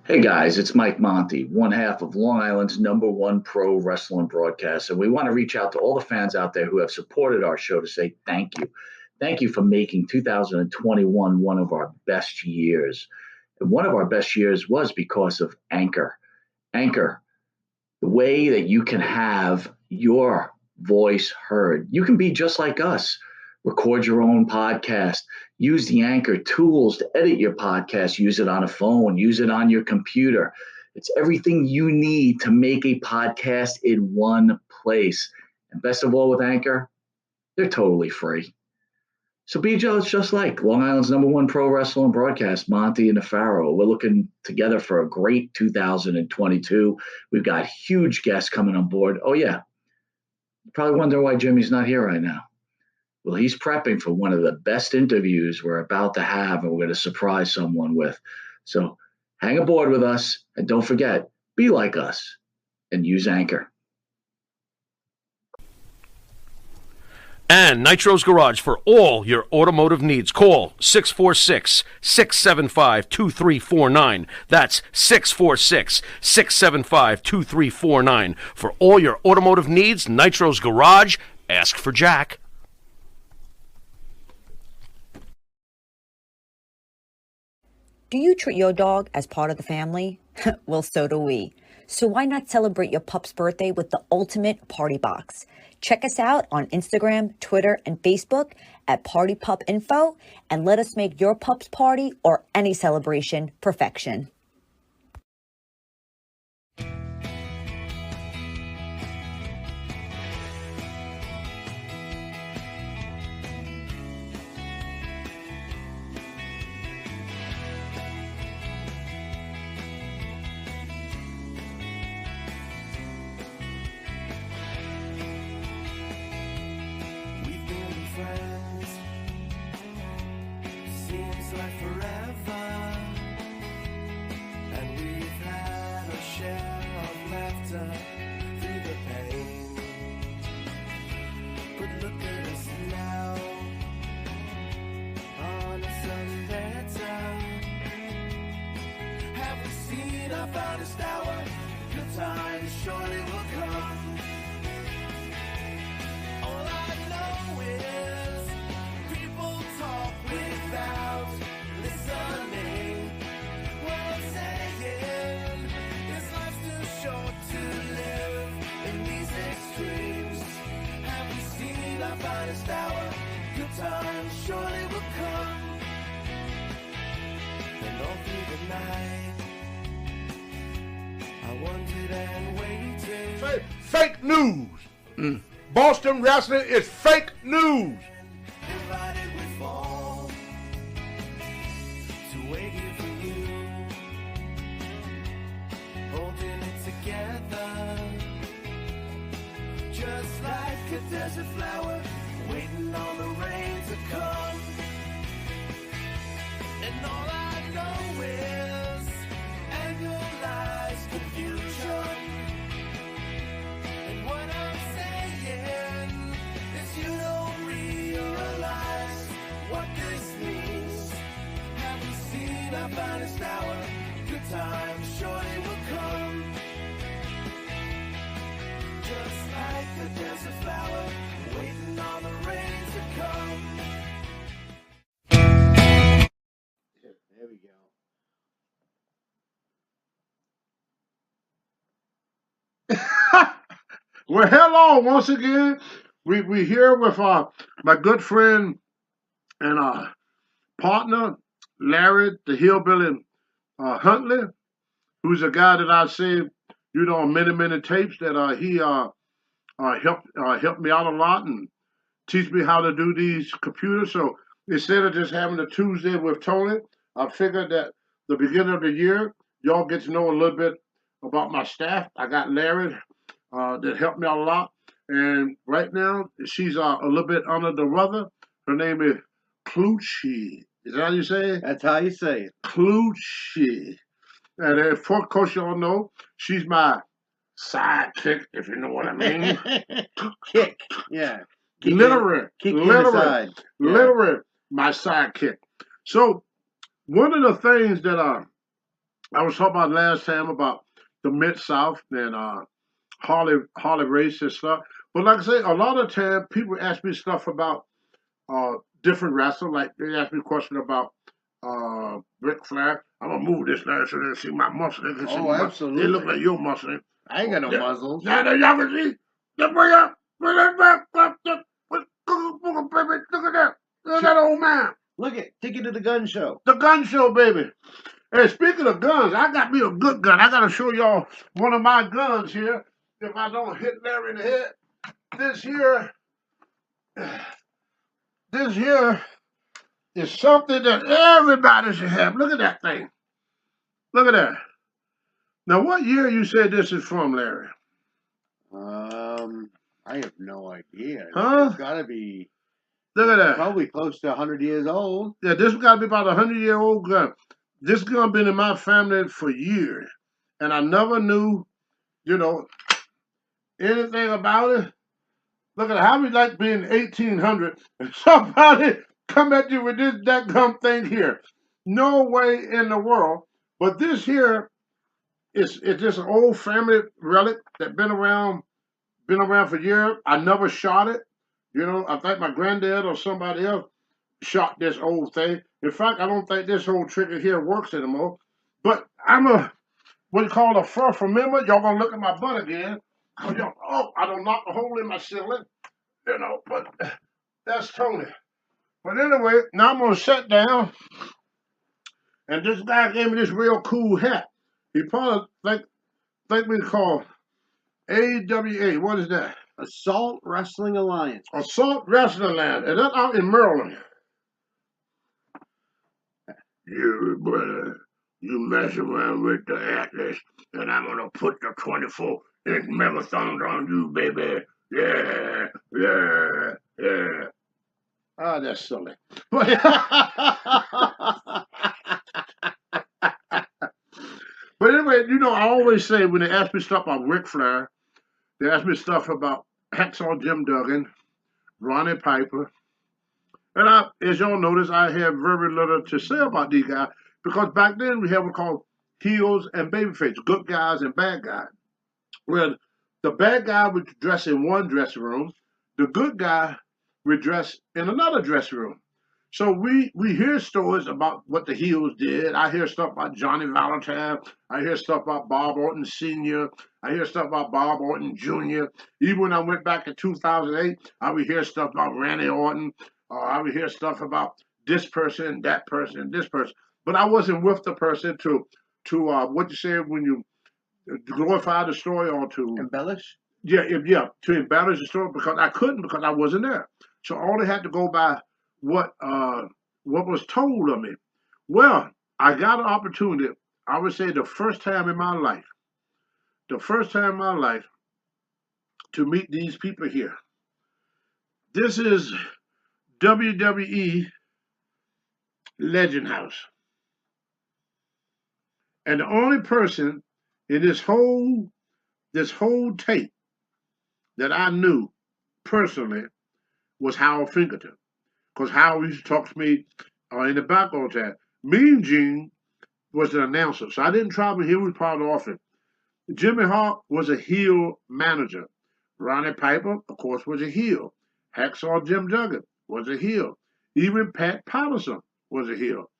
Hey guys, it's Mike Monty, one half of Long Island's #1 pro wrestling broadcast. And we want to reach out to all the fans out there who have supported our show to say thank you. Thank you for making 2021 one of our best years. And one of our best years was because of Anchor. Anchor, the way that you can have your voice heard. You can be just like us. Record your own podcast. Use the Anchor tools to edit your podcast. Use it on a phone. Use it on your computer. It's everything you need to make a podcast in one place. And best of all with Anchor, they're totally free. So be just like Long Island's #1 pro wrestling broadcast, Monty and the Pharaoh. We're looking together for a great 2022. We've got huge guests coming on board. Oh, yeah. You're probably wondering why Jimmy's not here right now. Well, he's prepping for one of the best interviews we're about to have, and we're going to surprise someone with. So hang aboard with us, and don't forget, be like us and use Anchor. And Nitro's Garage for all your automotive needs. Call 646-675-2349. That's 646-675-2349. For all your automotive needs, Nitro's Garage. Ask for Jack. Do you treat your dog as part of the family? Well, so do we. So why not celebrate your pup's birthday with the ultimate party box? Check us out on Instagram, Twitter, and Facebook at Party Pup Info, and let us make your pup's party or any celebration perfection. Fake news. Boston wrestling is fake news. Just like a desert flower, waiting on the rain to come. And all I know is annualized confusion. And what I'm saying is you don't realize what this means. Have you seen our finest hour? Good times surely will come. Just like a desert flower, waiting on the rain to come. There we go. Well, hello once again. We here with my good friend and partner, Larry, the hillbilly Huntley, who's a guy that I saved, on many tapes that he helped me out a lot and teach me how to do these computers. So instead of just having a Tuesday with Tony, I figured that the beginning of the year, y'all get to know a little bit about my staff. I got Larry that helped me out a lot. And right now, she's a little bit under the weather. Her name is Clucci. Is that how you say it? That's how you say it. Clucci. And of course, y'all know she's my sidekick, if you know what I mean. Kick, yeah. Literally, Yeah. my sidekick. So one of the things that I was talking about last time about the Mid-South and Harley race and stuff. But like I say, a lot of time people ask me stuff about different wrestlers. Like they ask me a question about Ric Flair. I'm gonna move this now so they can see my muscle. They can see Oh, my muscle. absolutely. They look like your muscle. I ain't got no muzzles. Now y'all can see. Bring that back. Baby, look at that. Look at that old man. Look at Ticket to the Gun Show. The gun show, baby. Hey, speaking of guns, I got me a good gun. I gotta show y'all one of my guns here. If I don't hit Larry in the head, this here is something that everybody should have. Look at that thing. Look at that. Now, what year you say this is from, Larry? I have no idea. Huh? It's gotta be Look at that. probably close to 100 years old. Yeah, this got to be about 100-year-old gun. This gun been in my family for years, and I never knew, anything about it. Look at how we like being 1800 and somebody come at you with this that gum thing here. No way in the world. But this here is just an old family relic that been around for years. I never shot it. I think my granddad or somebody else shot this old thing. In fact, I don't think this old trigger here works anymore. But I'm what you call a fur member. Y'all gonna look at my butt again. I don't knock a hole in my ceiling. But that's Tony. But anyway, now I'm gonna sit down. And this guy gave me this real cool hat. He probably think we call AWA. What is that? Assault Wrestling Alliance. Assault Wrestling Land. And that's out in Maryland. You, brother, you mess around with the Atlas, and I'm going to put the 24-inch megathons on you, baby. Yeah. Ah, that's silly. But anyway, I always say when they ask me stuff about Ric Flair, they ask me stuff about Hacksaw Jim Duggan, Ronnie Piper. And as y'all notice, I have very little to say about these guys because back then we had what called heels and babyface, good guys and bad guys. Well, the bad guy would dress in one dressing room, the good guy would dress in another dressing room. So we hear stories about what the heels did. I hear stuff about Johnny Valentine. I hear stuff about Bob Orton Sr. I hear stuff about Bob Orton Jr. Even when I went back in 2008, I would hear stuff about Randy Orton. I would hear stuff about this person, that person, this person. But I wasn't with the person to what you say when you glorify the story or to embellish. Yeah, to embellish the story because I couldn't because I wasn't there. So I only had to go by what was told of me. Well, I got an opportunity. I would say the first time in my life to meet these people here. This is WWE Legend House. And the only person in this whole tape that I knew personally was Howard Finkelton. Because Howard used to talk to me in the back all the time. Mean Gene was the announcer, so I didn't travel. He was part of the office. Jimmy Hart was a heel manager. Ronnie Piper, of course, was a heel. Hacksaw Jim Duggan was a heel. Even Pat Patterson was a heel.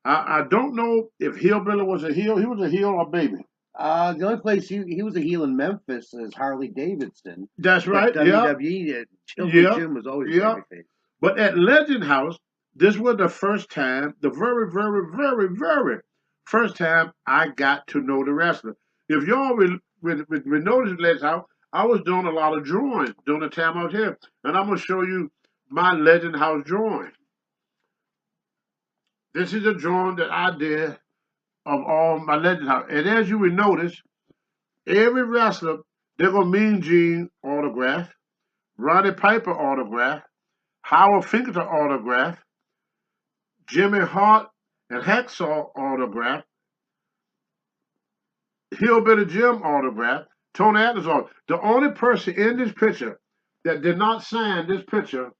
I don't know if Hillbilly was a heel. He was a heel or baby. The only place he was a heel in Memphis is Harley Davidson. That's right. WWE, Jim was always babyface. But at Legend House, this was the first time, the very, very, very, very first time I got to know the wrestler. If y'all will notice Legend House, I was doing a lot of drawing during the time I was here. And I'm going to show you my Legend House drawing. This is a drawing that I did of all my Legend House. And as you will notice, every wrestler, they're going to Mean Gene autograph, Roddy Piper autograph, Howard Finkelton autograph, Jimmy Hart and Hacksaw autograph, Hillbilly Jim autograph, Tony Atlas autograph. The only person in this picture that did not sign this picture,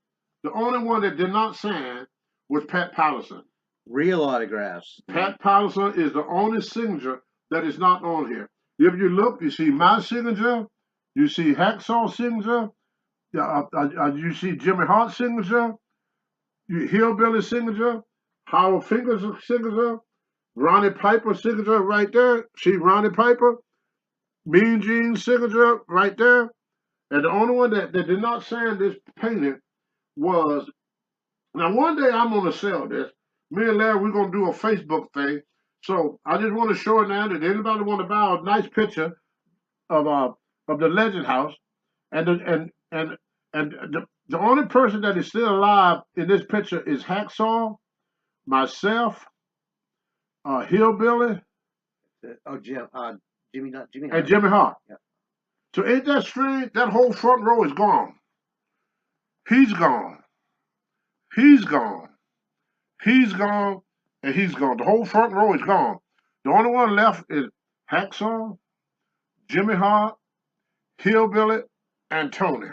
the only one that did not sign was Pat Patterson. Real autographs. Pat Patterson is the only signature that is not on here. If you look, you see my signature, you see Hacksaw's signature, you see Jimmy Hart's signature, Hillbilly's signature, Howard Finger's signature, Ronnie Piper's signature right there. See Ronnie Piper, Mean Gene's signature right there. And the only one that did not sign this painting was, now one day I'm going to sell this. Me and Larry, we're going to do a Facebook thing. So I just want to show it now that anybody want to buy a nice picture of the Legend House, and the only person that is still alive in this picture is Hacksaw, myself, Hillbilly, Jimmy and Hart. Jimmy Hart. Yeah. So ain't that strange? That whole front row is gone. He's gone. He's gone. He's gone. And he's gone. The whole front row is gone. The only one left is Hacksaw, Jimmy Hart, Hillbilly, and Tony.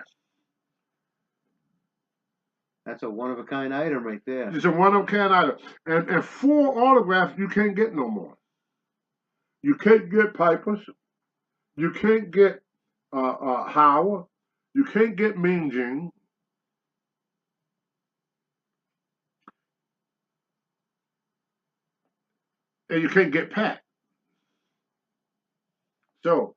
That's a one-of-a-kind item right there. It's a one-of-a-kind item. And 4 autographs you can't get no more. You can't get Pipers. You can't get Howard. You can't get Mean Gene. And you can't get Pat. So,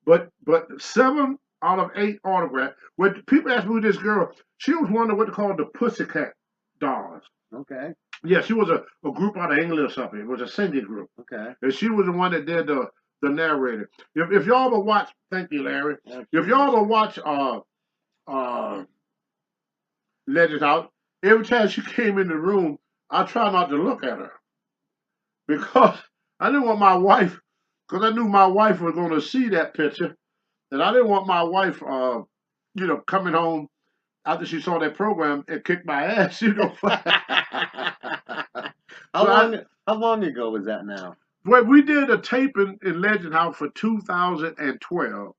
but 7 out of 8 autographs. When people ask me who this girl, she was one of what they call the Pussycat Dolls. Okay. Yeah, she was a group out of England or something. It was a singing group. Okay. And she was the one that did the narrator. If y'all ever watch, thank you, Larry. If y'all ever watch Legends House, every time she came in the room, I try not to look at her. Because I didn't want my wife, because I knew my wife was going to see that picture, and I didn't want my wife, coming home after she saw that program and kick my ass, How long ago was that now? Well, we did a taping in Legend House for 2012,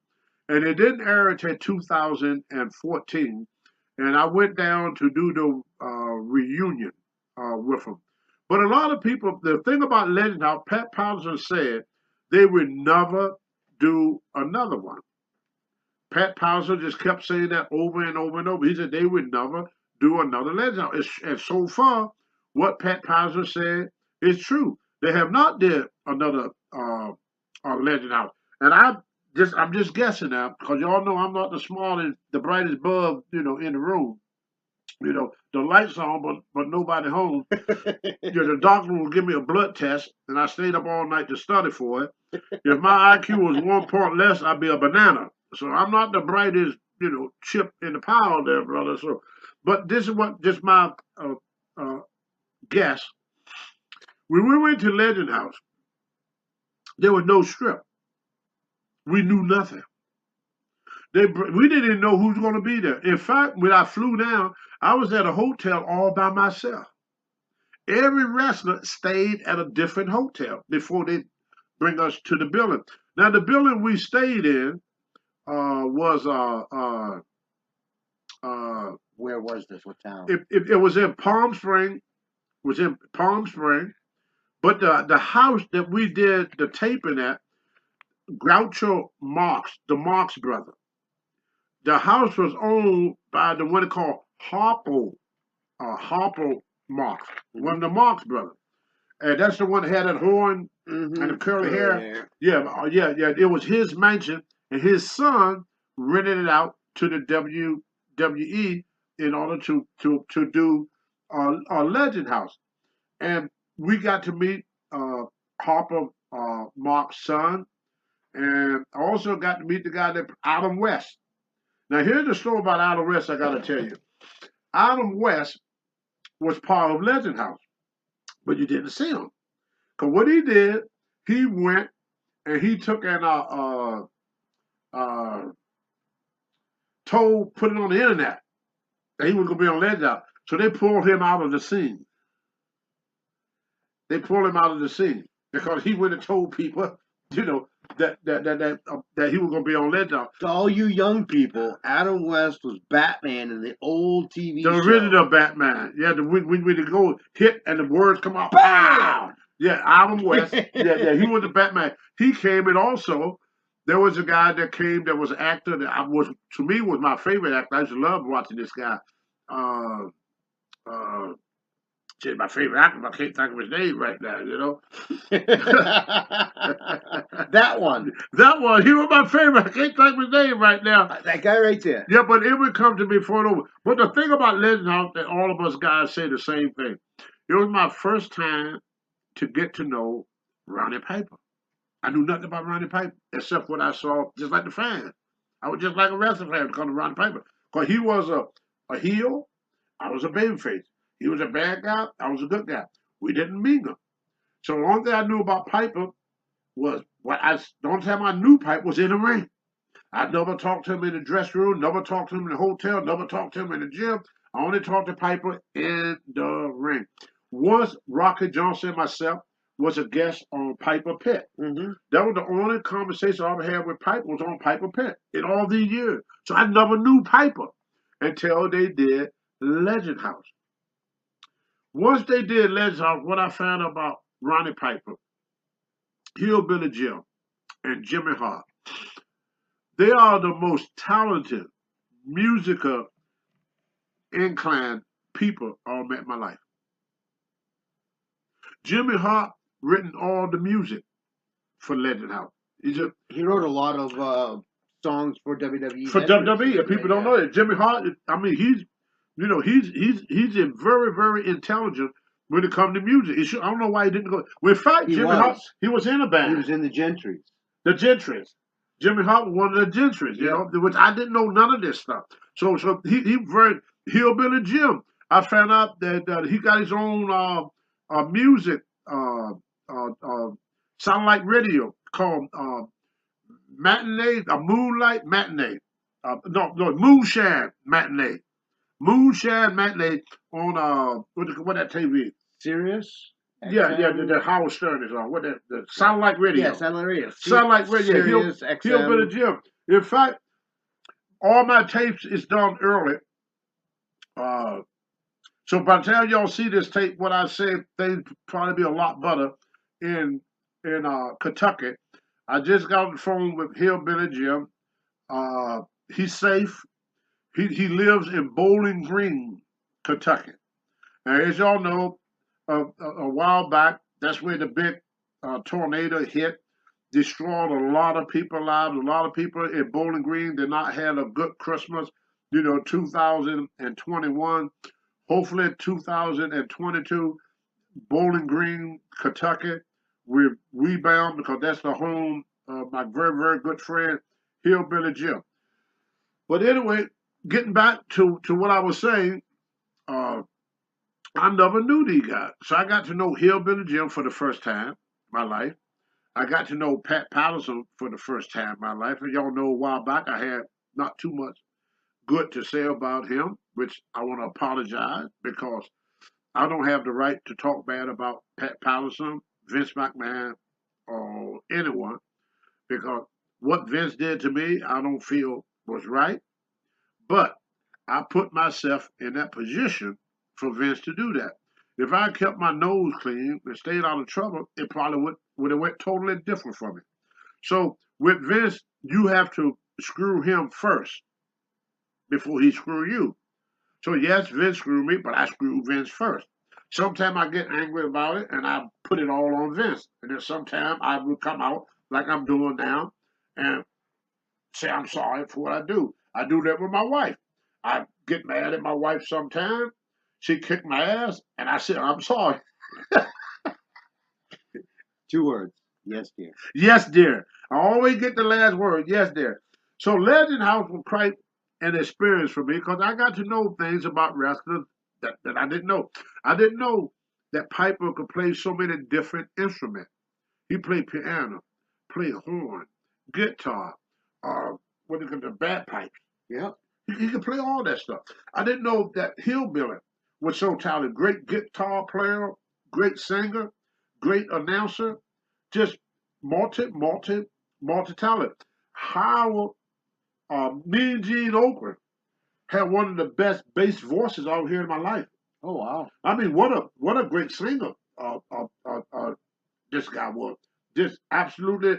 and it didn't air until 2014, and I went down to do the reunion with them. But a lot of people, the thing about Legend House, Pat Patterson said they would never do another one. Pat Patterson just kept saying that over and over and over. He said they would never do another Legend House. And so far, what Pat Patterson said is true. They have not did another Legend House. And I'm just guessing now, because y'all know I'm not the smartest, the brightest bulb, in the room. The lights on, but nobody home. The doctor will give me a blood test, and I stayed up all night to study for it. If my IQ was 1 point less, I'd be a banana. So I'm not the brightest, chip in the pile there, brother. So, but this is just my guess. When we went to Legend House, there was no strip. We knew nothing. We didn't even know who was going to be there. In fact, when I flew down, I was at a hotel all by myself. Every wrestler stayed at a different hotel before they bring us to the building. Now, the building we stayed in was where was this? What town? It was in Palm Springs. But the house that we did the taping at, Groucho Marx, the Marx brother. The house was owned by the what they call Harpo Marx, one of the Marx brothers. And that's the one that had that horn and the curly hair. Yeah. It was his mansion, and his son rented it out to the WWE in order to do a Legend House. And we got to meet Harper Mark's son, and I also got to meet the guy that Adam West. Now here's the story about Adam West I got to tell you. Adam West was part of Legend House, but you didn't see him. Because what he did, he went and he took and put it on the internet that he was going to be on Legend House. So they pulled him out of the scene. They pulled him out of the scene because he went and told people, that he was gonna be on Legend House. To all you young people, Adam West was Batman in the old TV The show. original Batman. Yeah, when they go hit and the words come out. Bam! Yeah, Adam West. yeah, he was the Batman. He came, and also there was a guy that came that was an actor that was my favorite actor. I used to love watching this guy. My favorite actor, but I can't think of his name right now, you know. That one. That one. He was my favorite. I can't think of his name right now. That guy right there. Yeah, but it would come to me before it over. But the thing about Legend House, that all of us guys say the same thing. It was my first time to get to know Ronnie Piper. I knew nothing about Ronnie Piper except what I saw, just like the fan. I was just like a wrestling fan because of Ronnie Piper. Because he was a heel, I was a babyface. He was a bad guy, I was a good guy. We didn't mingle. So the only thing I knew about Piper was the only time I knew Piper was in the ring. I never talked to him in the dressing room, never talked to him in the hotel, never talked to him in the gym. I only talked to Piper in the ring. Once Rocky Johnson and myself was a guest on Piper Pit. Mm-hmm. That was the only conversation I ever had with Piper was on Piper Pit in all these years. So I never knew Piper until they did Legend House. Once they did Legend House, what I found out about Ronnie Piper, Hillbilly Jim, and Jimmy Hart, they are the most talented, musical, inclined people I ever met in my life. Jimmy Hart written all the music for Legend House. He wrote a lot of songs for WWE. For WWE, and people don't know that. Jimmy Hart, I mean, he's very, very intelligent when it comes to music. I don't know why he didn't go. Well, in fact, Jimmy Hart, he was in a band. He was in the Gentrys. The Gentrys. Jimmy Hart was one of the Gentrys, you know, which I didn't know none of this stuff. So he very Hillbilly Jim. I found out that he got his own music, satellite radio called Matinee, Moonlight Matinee. No, Moonshine Matinee. Moonshine Matinee on what that TV? Sirius? Yeah, the Howard Stern is on. What that? The satellite radio. Yeah, satellite radio. Satellite radio. Sirius, XM. Hillbilly Jim. In fact, all my tapes is done early. So by the time y'all see this tape, what I say, things probably be a lot better in Kentucky. I just got on the phone with Hillbilly Jim. He's safe. He lives in Bowling Green, Kentucky. Now, as y'all know, a while back, that's where the big tornado hit, destroyed a lot of people's lives. A lot of people in Bowling Green did not have a good Christmas, 2021. Hopefully 2022, Bowling Green, Kentucky, we rebound because that's the home of my very, very good friend, Hillbilly Jim. But anyway, getting back to what I was saying, I never knew these guys. So I got to know Hillbilly Jim for the first time in my life. I got to know Pat Patterson for the first time in my life. And y'all know a while back I had not too much good to say about him, which I want to apologize because I don't have the right to talk bad about Pat Patterson, Vince McMahon, or anyone, because what Vince did to me, I don't feel was right. But I put myself in that position for Vince to do that. If I kept my nose clean and stayed out of trouble, it probably would have went totally different for me. So with Vince, you have to screw him first before he screw you. So yes, Vince screwed me, but I screwed Vince first. Sometimes I get angry about it and I put it all on Vince. And then sometimes I will come out like I'm doing now and say I'm sorry for what I do. I do that with my wife. I get mad at my wife sometimes. She kicked my ass and I said, I'm sorry. 2 words. Yes, dear. Yes, dear. I always get the last word. Yes, dear. So Legend House was quite an experience for me because I got to know things about wrestlers that I didn't know. I didn't know that Piper could play so many different instruments. He played piano, played horn, guitar, the bagpipes. Yeah. He could play all that stuff. I didn't know that Hillbilly was so talented. Great guitar player, great singer, great announcer, just multi multi-talent. How Mean Gene Oakland had one of the best bass voices I've heard in my life. Oh wow. I mean, what a great singer this guy was. Just absolutely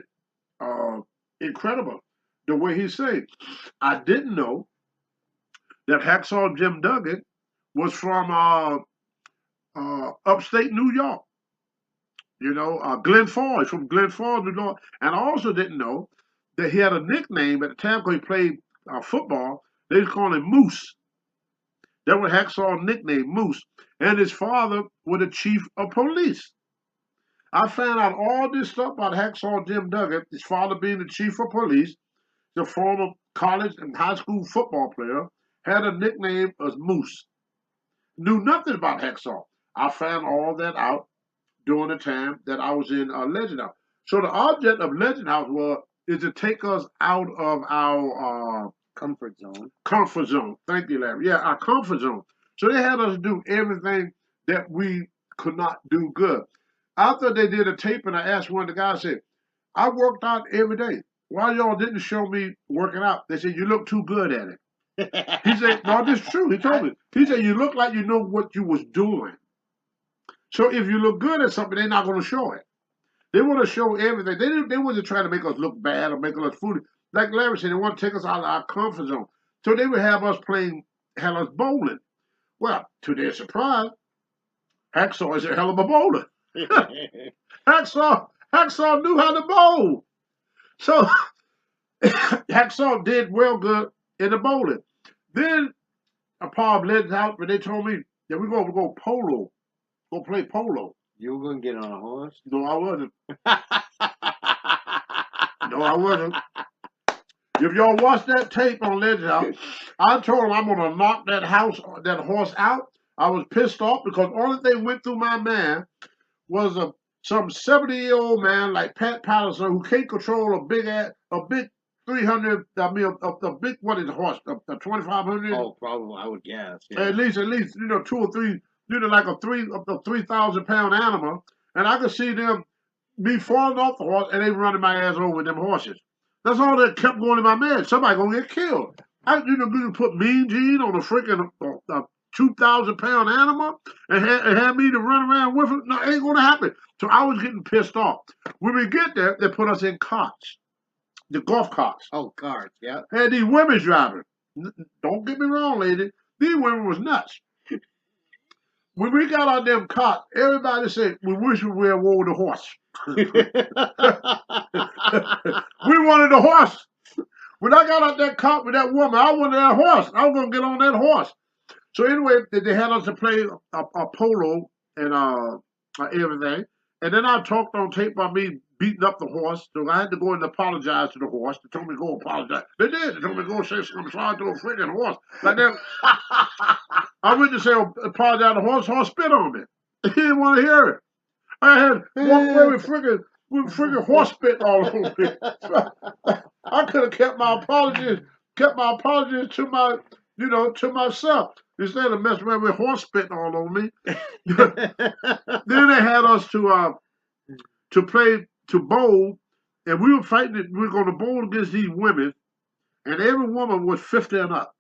incredible the way he sang. I didn't know that Hacksaw Jim Duggan was from upstate New York. You know, Glen Falls, from Glen Falls, New York. And I also didn't know that he had a nickname at the time because he played football. They was calling him Moose. That was Hacksaw's nickname, Moose. And his father was the chief of police. I found out all this stuff about Hacksaw Jim Duggan, his father being the chief of police, the former college and high school football player, had a nickname as Moose. Knew nothing about Hacksaw. I found all that out during the time that I was in Legend House. So the object of Legend House is to take us out of our Comfort zone. Comfort zone. Thank you, Larry. Yeah, our comfort zone. So they had us do everything that we could not do good. After they did a tape, and I asked one of the guys, I said, I worked out every day. Why y'all didn't show me working out? They said, you look too good at it. He said, no, this is true. He told me. He said, you look like you know what you was doing. So if you look good at something, they're not going to show it. They want to show everything. They wasn't trying to make us look bad or make us foolish. Like Larry said, they want to take us out of our comfort zone. So they would have us bowling. Well, to their surprise, Hacksaw is a hell of a bowler. Hacksaw knew how to bowl. So Hacksaw did well good in the bowling. Then a part of Legends out, but they told me that we're going to go polo. Go play polo. You were going to get on a horse? No, I wasn't. No, I wasn't. If y'all watch that tape on Legend House, I told him I'm going to knock that horse out. I was pissed off because the only thing went through my mind was some 70-year-old man like Pat Patterson who can't control a big 300. I mean, a big, what is a horse? A 2,500? Oh, probably, I would guess. Yeah. At least, 2 or 3, like a 3,000-pound animal. And I could see me falling off the horse and they running my ass over with them horses. That's all that kept going in my mind. Somebody gonna get killed. You put Mean Gene on a freaking 2,000-pound animal and have me to run around with it. No, it ain't gonna happen. So I was getting pissed off. When we get there, they put us in carts, the golf carts. Oh, carts, yeah. And these women driving. Don't get me wrong, lady. These women was nuts. When we got out them carts, everybody said, we wish we were rode the horse. We wanted the horse. When I got out that cart with that woman, I wanted that horse. I was going to get on that horse. So anyway, they had us to play a polo and everything. And then I talked on tape about me beating up the horse. So I had to go and apologize to the horse. They told me to go apologize. They did. They told me to go say something sorry to a freaking horse. Like that. I went to say apologize to the horse. Horse spit on me. He didn't want to hear it. I had walked away with freaking horse spit all over me. I could have kept my apologies to myself instead of messing around with horse spit all over me. Then they had us to bowl, and we were fighting. We were going to bowl against these women, and every woman was 50 and up.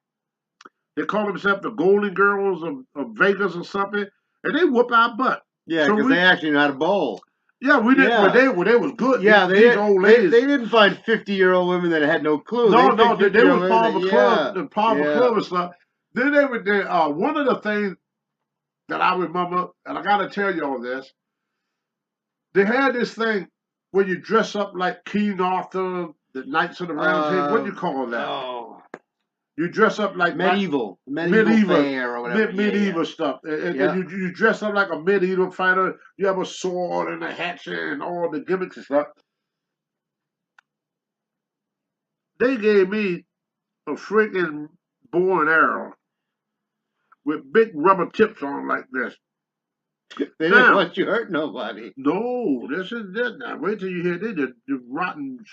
They call themselves the Golden Girls of Vegas or something, and they whoop our butt. Yeah, because they actually know how to bowl. Yeah, we didn't. Yeah. But they was good. Yeah, these old ladies. They didn't find 50-year-old women that had no clue. No, they was part of a club, yeah. the part of a club and stuff. Then they were there. One of the things that I remember, and I got to tell y'all this, they had this thing where you dress up like King Arthur, the Knights of the Round Table. What do you call that? Oh. You dress up like medieval fair or whatever. Medieval stuff. And you dress up like a medieval fighter. You have a sword and a hatchet and all the gimmicks and stuff. They gave me a freaking bow and arrow with big rubber tips on like this. They didn't want you hurt nobody. No, this is this now. Wait till you hear this. The rotten.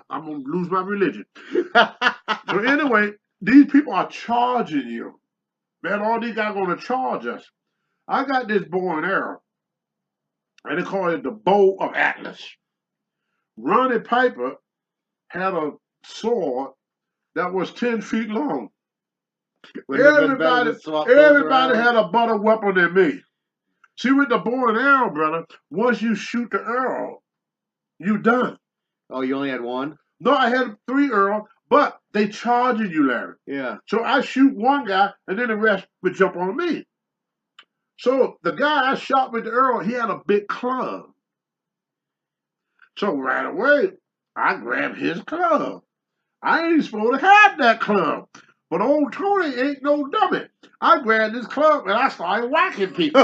I'm gonna lose my religion. So anyway. These people are charging you. Man, all these guys are going to charge us. I got this bow and arrow, and they call it the Bow of Atlas. Ronnie Piper had a sword that was 10 feet long. Wouldn't it have been better to swap those Everybody around? had a better weapon than me. See, with the bow and arrow, brother, once you shoot the arrow, you done. Oh, you only had one? No, I had 3 arrows, but they charging you, Larry. Yeah. So I shoot one guy, and then the rest would jump on me. So the guy I shot with the arrow, he had a big club. So right away, I grabbed his club. I ain't supposed to have that club. But old Tony ain't no dummy. I grabbed this club and I started whacking people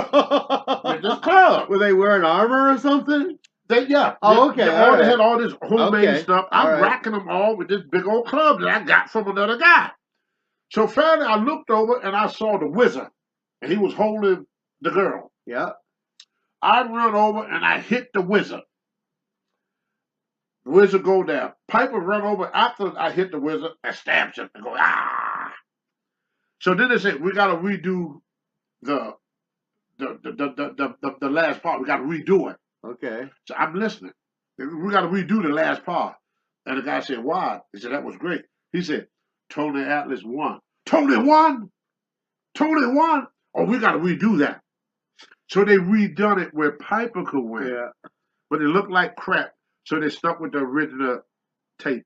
with this club. Were they wearing armor or something? Yeah. Oh, okay. They all all right. had all this homemade Okay, stuff. I'm all right. whacking them all with this big old club that I got from another guy. So finally, I looked over and I saw the wizard. And he was holding the girl. Yeah. I run over and I hit the wizard. The wizard go down. Piper run over after I hit the wizard and stabs him and go, ah. So then they said, we got to redo the last part. We got to redo it. Okay. So I'm listening. We got to redo the last part. And the guy said, why? He said, that was great. He said, Tony Atlas won. Tony won? Tony won? Oh, we got to redo that. So they redone it where Piper could win. Yeah. But it looked like crap. So they stuck with the original tape.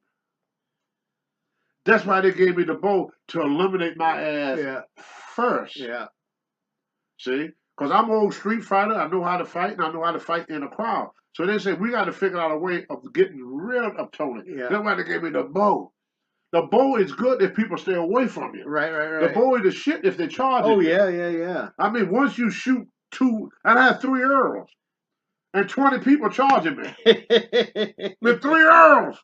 That's why they gave me the bow to eliminate my ass first. Yeah. See? Because I'm an old street fighter. I know how to fight, and I know how to fight in a crowd. So they said, we got to figure out a way of getting rid of Tony. Yeah. That's why they gave me the bow. The bow is good if people stay away from you. Right. The bow is the shit if they charge you. Oh, yeah. I mean, once you shoot 2, and I had 3 arrows, and 20 people charging me with 3 arrows.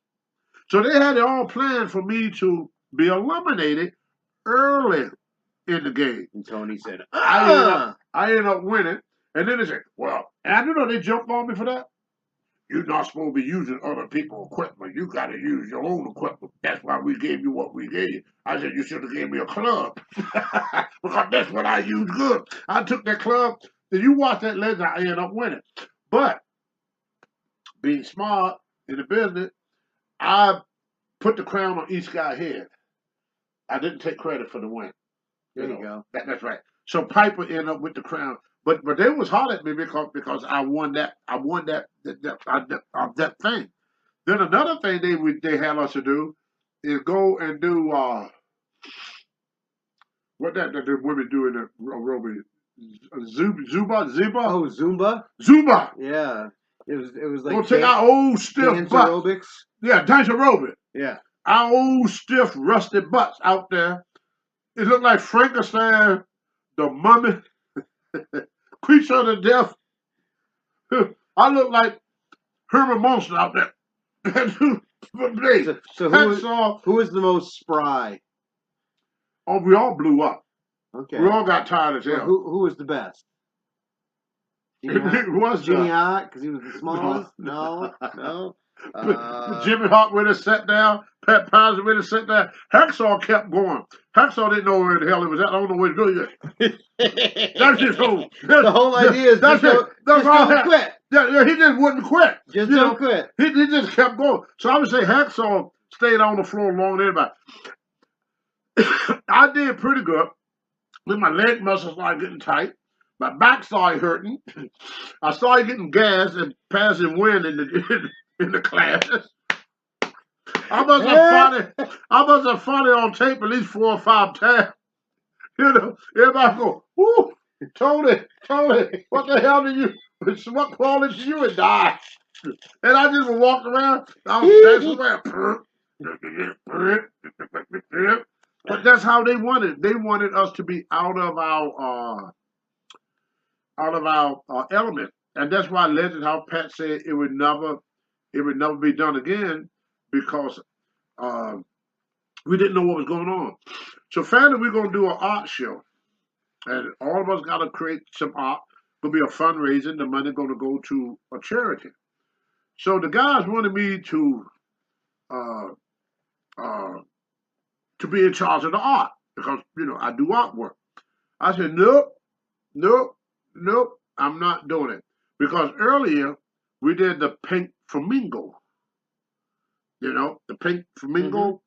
So they had it all planned for me to be eliminated early in the game. And Tony said, I ended up winning. And then they said, well, and you know they jumped on me for that. You're not supposed to be using other people's equipment. You got to use your own equipment. That's why we gave you what we gave you. I said, you should have gave me a club. Because that's what I use good. I took that club. Then you watch that legend, I ended up winning. But being smart in the business, I put the crown on each guy's head. I didn't take credit for the win. there you go. That's right. So Piper ended up with the crown. But they was hard at me because I won that thing. Then another thing they had us to do is go and do what the women do in the aerobic. Zumba? Oh, Zumba? Zumba! Yeah. It was like We'll take our old stiff dance butts. aerobics. Yeah, dance aerobic. Yeah. Our old stiff rusted butts out there. It looked like Frankenstein, the mummy, creature of the death. I look like Herman Monster out there. So who was the most spry? Oh, we all blew up. Okay. We all got tired as Well, hell. who was the best? It was Jimmy Hart, because he was the smallest? No. Jimmy Hart went and sat down. Pat Powers went and sat down. Hacksaw kept going. Hacksaw didn't know where the hell he was at. I don't know where he's going. That's his whole. The whole idea is that's just it. That's all. don't quit. Yeah, he just wouldn't quit. Just don't quit. He just kept going. So I would say Hacksaw stayed on the floor longer than anybody. I did pretty good. Then my leg muscles started getting tight. My back started hurting. I started getting gas and passing wind in the classes. I must have funny on tape at least 4 or 5 times. You know, everybody go, whoo, Tony, what the hell did you, what crawled into you and die? And I just walked around, I was dancing around. But that's how they wanted. They wanted us to be out of our element. And that's why Legend House Pat said it would never be done again because we didn't know what was going on. So finally we're gonna do an art show. And all of us gotta create some art. Gonna be a fundraiser, the money gonna go to a charity. So the guys wanted me to be in charge of the art because I do artwork. I said nope, I'm not doing it. Because earlier we did the pink flamingo. you know, the pink flamingo.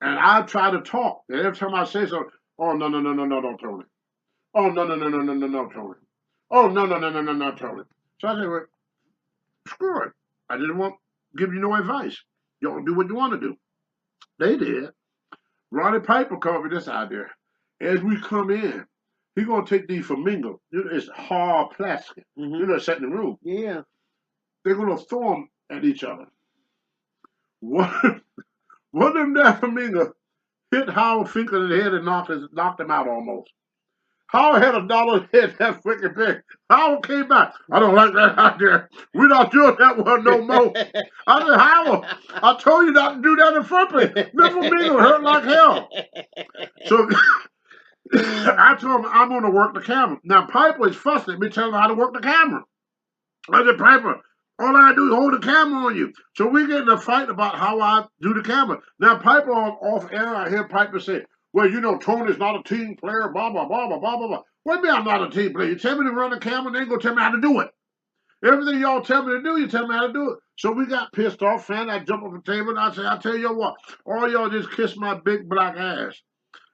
And I try to talk. And every time I say something, oh, no, no, no, no, no, don't, Tony. Oh, no, no, no, no, no, no, no, Tony. Oh, no, no, no, no, no, no, Tony. So I said, well, screw it. I didn't want to give you no advice. Y'all do what you want to do. They did. Ronnie Piper called me this idea. As we come in, he gonna take these flamingos. It's hard plastic. You know, set in the room. Yeah. They're gonna throw them at each other. One of them that flamingo hit Howard Finkel in the head and knocked him out almost. Howard had a dollar head that freaking big. Howard came back. I don't like that out there. We're not doing that one no more. I said, Howard, I told you not to do that in front of me. That flamingo hurt like hell. So I told him I'm going to work the camera. Now, Piper is fussing at me telling me how to work the camera. I said, Piper, all I do is hold the camera on you. So we get in a fight about how I do the camera. Now, Piper off air, I hear Piper say, well, you know, Tony's not a team player, blah, blah, blah, blah, blah, blah, blah. What do you mean I'm not a team player? You tell me to run the camera, and then go tell me how to do it. Everything y'all tell me to do, you tell me how to do it. So we got pissed off, fan. I jumped off the table, and I said, I tell you what, all y'all just kiss my big black ass.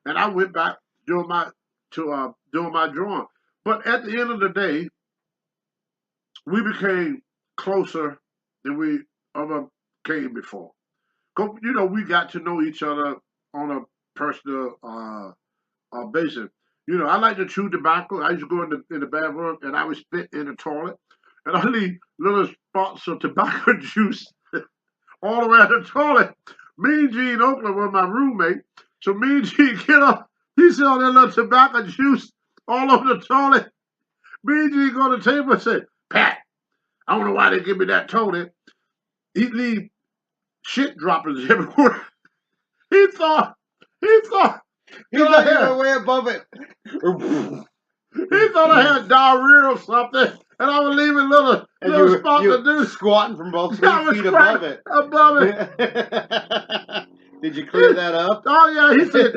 And I went back doing my drawing. But at the end of the day, we became closer than we ever came before. You know, we got to know each other on a personal basis. You know, I like to chew tobacco. I used to go in the bathroom and I would spit in the toilet. And I leave little spots of tobacco juice all around the toilet. Me and Gene Oakland were my roommate. So me and Gene get up. He saw that little tobacco juice all over the toilet. Me and Gene go to the table and say, Pat, I don't know why they give me that toilet. He leave shit droppings everywhere. He thought He's not way above it. He thought I had diarrhea or something, and I was leaving little spots to do. Squatting from both 3 feet above it. Above it. Did you clear that up? Oh yeah, he said,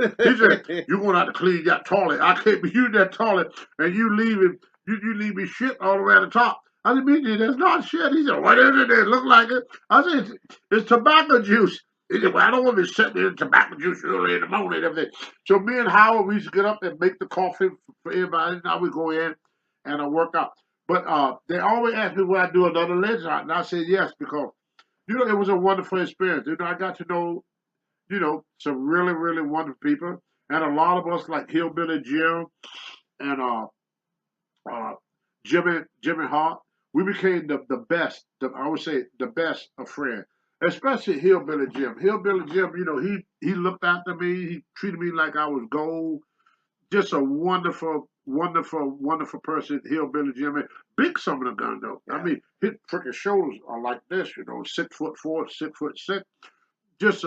you're gonna have to clean that toilet. I can't be using that toilet, and you leave me shit all around the top. I said, BG, that's not shit. He said, what is it? It look like it. I said, it's tobacco juice. He said, well, I don't want to be sitting in tobacco juice early in the morning and everything. So me and Howard, we used to get up and make the coffee for everybody. Now we go in and I work out. But they always ask me, will I do another legend? And I said yes, because, you know, it was a wonderful experience. You know, I got to know, you know, some really, really wonderful people. And a lot of us, like Hillbilly Jim and Jimmy Hart, we became the best, I would say the best of friends. Especially Hillbilly Jim. Hillbilly Jim, you know, he looked after me. He treated me like I was gold. Just a wonderful, wonderful, wonderful person, Hillbilly Jim. And big some of the gun, though. Yeah. I mean, his freaking shoulders are like this, you know, 6'4", 6'6". Just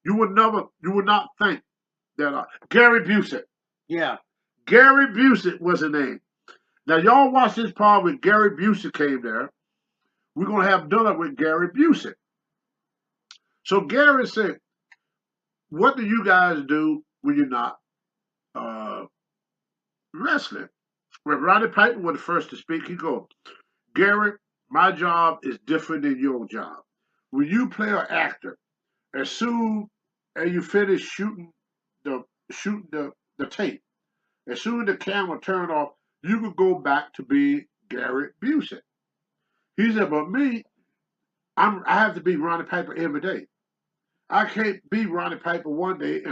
you would not think that Gary Busey. Yeah. Gary Busey was the name. Now, y'all watch this part when Gary Busey came there. We're going to have dinner with Gary Busey. So Gary said, what do you guys do when you're not wrestling? When Roddy Piper was the first to speak, he goes, Gary, my job is different than your job. When you play an actor, as soon as you finish shooting the tape, as soon as the camera turned off, you could go back to being Gary Busey. He said, but me, I have to be Roddy Piper every day. I can't be Roddy Piper one day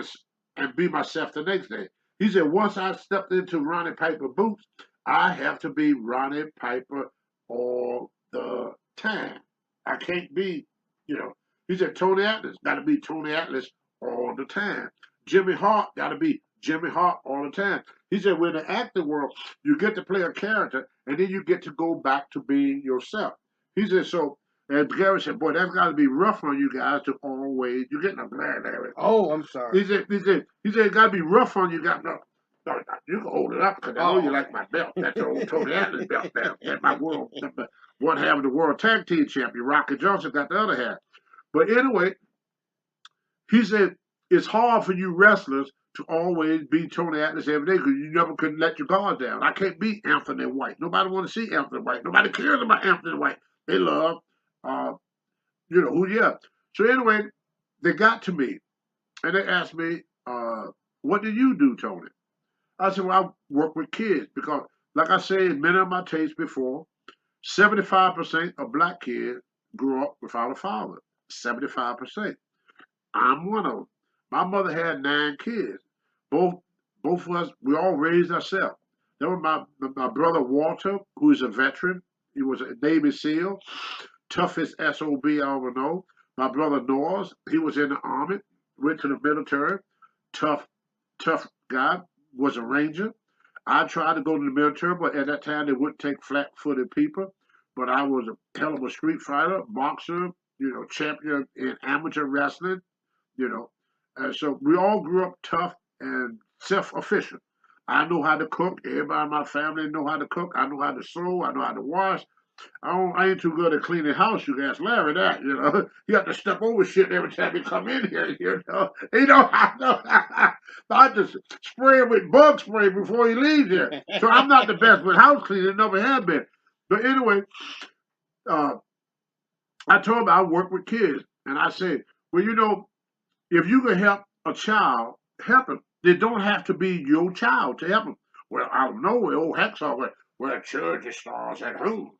and be myself the next day. He said, once I stepped into Roddy Piper boots, I have to be Roddy Piper all the time. I can't be, you know. He said, Tony Atlas, got to be Tony Atlas all the time. Jimmy Hart, got to be Jimmy Hart all the time. He said, when in the acting world, you get to play a character, and then you get to go back to being yourself. He said, so, and Gary said, boy, that's got to be rough on you guys to always, you're getting a glad, Larry. Oh, I'm sorry. He said, it got to be rough on you guys. No, you can hold it up, because I know you like my belt. That's the old Tony Atlas belt there. That's my world, one half of the world tag team champion. Rocky Johnson got the other half. But anyway, he said, it's hard for you wrestlers to always be Tony Atlas every day because you never could let your guard down. I can't be Anthony White. Nobody want to see Anthony White. Nobody cares about Anthony White. They love, you know, who, yeah. So anyway, they got to me and they asked me, what do you do, Tony? I said, well, I work with kids because, like I said in many of my tapes before, 75% of black kids grew up without a father. 75%. I'm one of them. My mother had 9 kids. Both both of us, we all raised ourselves. There was my brother Walter, who is a veteran. He was a Navy SEAL, toughest SOB I ever know. My brother Norris, he was in the Army, went to the military, tough, tough guy, was a Ranger. I tried to go to the military, but at that time they wouldn't take flat-footed people. But I was a hell of a street fighter, boxer, champion in amateur wrestling, you know. So we all grew up tough and self-efficient. I know how to cook. Everybody in my family know how to cook. I know how to sew. I know how to wash. I ain't too good at cleaning house. You can ask Larry that, You have to step over shit every time you come in here, I know. I just spray him with bug spray before he leaves here. So I'm not the best with house cleaning. Never have been. But anyway, I told him I work with kids. And I said, well, if you can help a child, help him. They don't have to be your child to help him. Well, I don't know. Old Hacksaw went, well, church starts at home.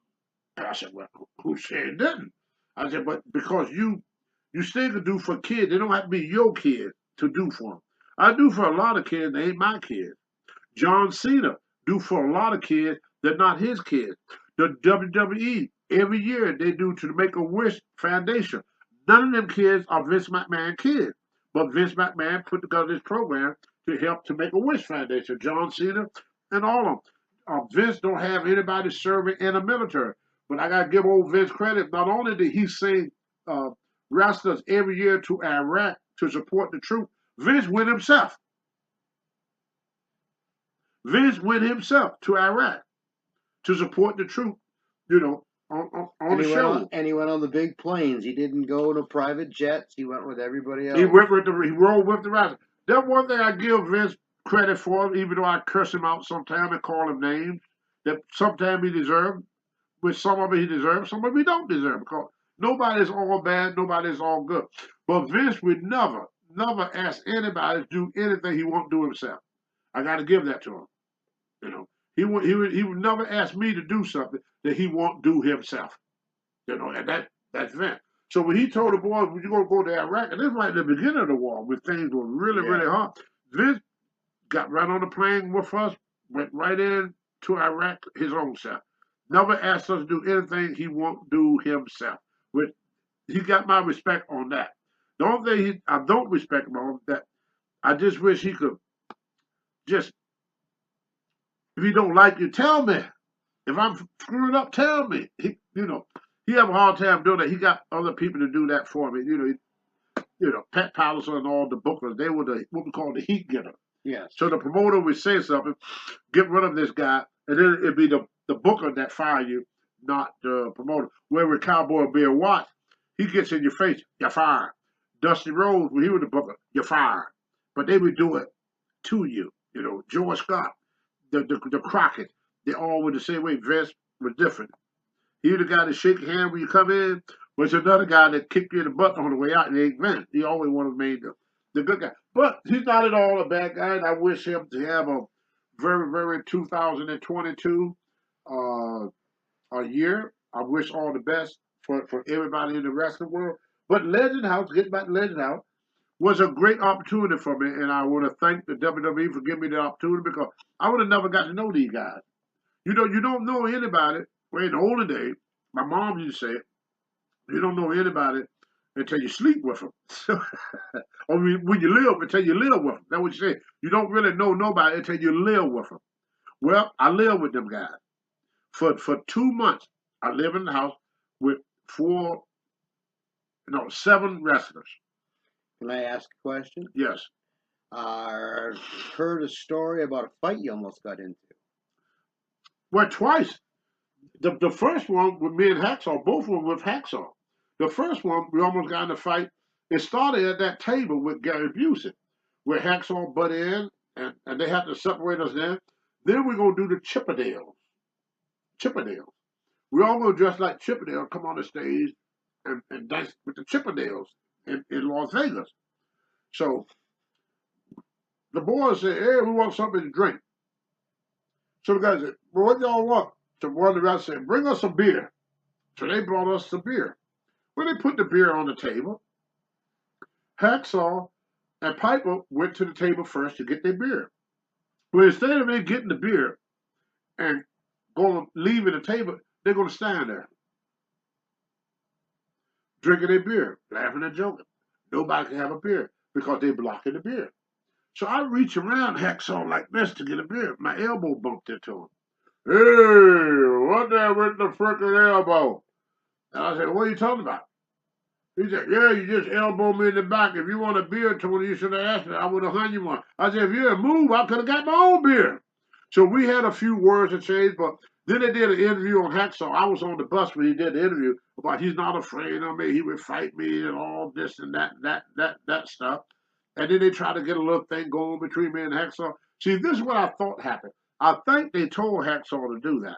And I said, well, who said it didn't? I said, but because you still can do for kids. They don't have to be your kid to do for them. I do for a lot of kids. They ain't my kids. John Cena do for a lot of kids. They're not his kids. The WWE, every year they do to the Make-A-Wish Foundation. None of them kids are Vince McMahon kids. But Vince McMahon put together this program to help to Make-A-Wish Foundation. John Cena and all of them. Vince don't have anybody serving in the military. But I got to give old Vince credit. Not only did he send wrestlers every year to Iraq to support the troops, Vince went himself. Vince went himself to Iraq to support the troops, on the show. And he went on the big planes. He didn't go to private jets. He went with everybody else. He rolled with the wrestlers. That's one thing I give Vince credit for, even though I curse him out sometimes and call him names that sometimes he deserves. With some of it he deserves, some of it he don't deserve, because nobody's all bad, nobody's all good. But Vince would never ask anybody to do anything he won't do himself. I got to give that to him. He would never ask me to do something that he won't do himself. And that's Vince. So when he told the boys, you're going to go to Iraq, and this was right at the beginning of the war, when things were really, really hard, Vince got right on the plane with us, went right in to Iraq his own self. Never asked us to do anything he won't do himself. He got my respect on that. The only thing I don't respect him on, that I just wish he could if he don't like you, tell me. If I'm screwing up, tell me. He have a hard time doing that. He got other people to do that for me. Pat Patterson and all the bookers, they were what we call the heat getter. Yes. So the promoter would say something, get rid of this guy, and then it'd be the booker that fire you, not the promoter. Where with Cowboy Bill Watts, he gets in your face, you're fired. Dusty Rhodes, when he was the booker, you're fired. But they would do it to you. George Scott, the Crockett, they all were the same way. Vince was different. He the guy that shake your hand when you come in, but it's another guy that kicked you in the butt on the way out, and he ain't Vince. He always wanted to make the good guy. But he's not at all a bad guy, and I wish him to have a very, very 2022 a year. I wish all the best for everybody in the wrestling world. But Legend House, getting back to Legend House, was a great opportunity for me, and I want to thank the WWE for giving me the opportunity, because I would have never got to know these guys. You don't know anybody. Well, in the older days, my mom used to say, you don't know anybody until you sleep with them. Or when you live, until you live with them. That's what you say. You don't really know nobody until you live with them. Well, I live with them guys. For 2 months, I live in the house with 7 wrestlers. Can I ask a question? Yes. I heard a story about a fight you almost got into. Well, twice. The first one with me and Hacksaw, both of them with Hacksaw. The first one, we almost got in a fight. It started at that table with Gary Busey, where Hacksaw butt in, and they had to separate us then. Then we're going to do the Chippendales. We all going to dress like Chippendale, come on the stage, and dance with the Chippendales in Las Vegas. So the boys said, hey, we want something to drink. So the guy said, well, what y'all want? So one of the guys said, bring us some beer. So they brought us some beer. When they put the beer on the table, Hacksaw and Piper went to the table first to get their beer. Well, instead of them getting the beer and leaving the table, they're going to stand there drinking their beer, laughing and joking. Nobody can have a beer because they're blocking the beer. So I reach around Hacksaw like this to get a beer. My elbow bumped into him. Hey, what there with the frickin' elbow? And I said, what are you talking about? He said, yeah, you just elbowed me in the back. If you want a beer, Tony, you should have asked me. I would have hung you one. I said, if you had moved, I could have got my own beer. So we had a few words exchanged, but then they did an interview on Hacksaw. I was on the bus when he did the interview about he's not afraid of me. He would fight me and all this and that stuff. And then they tried to get a little thing going between me and Hacksaw. See, this is what I thought happened. I think they told Hacksaw to do that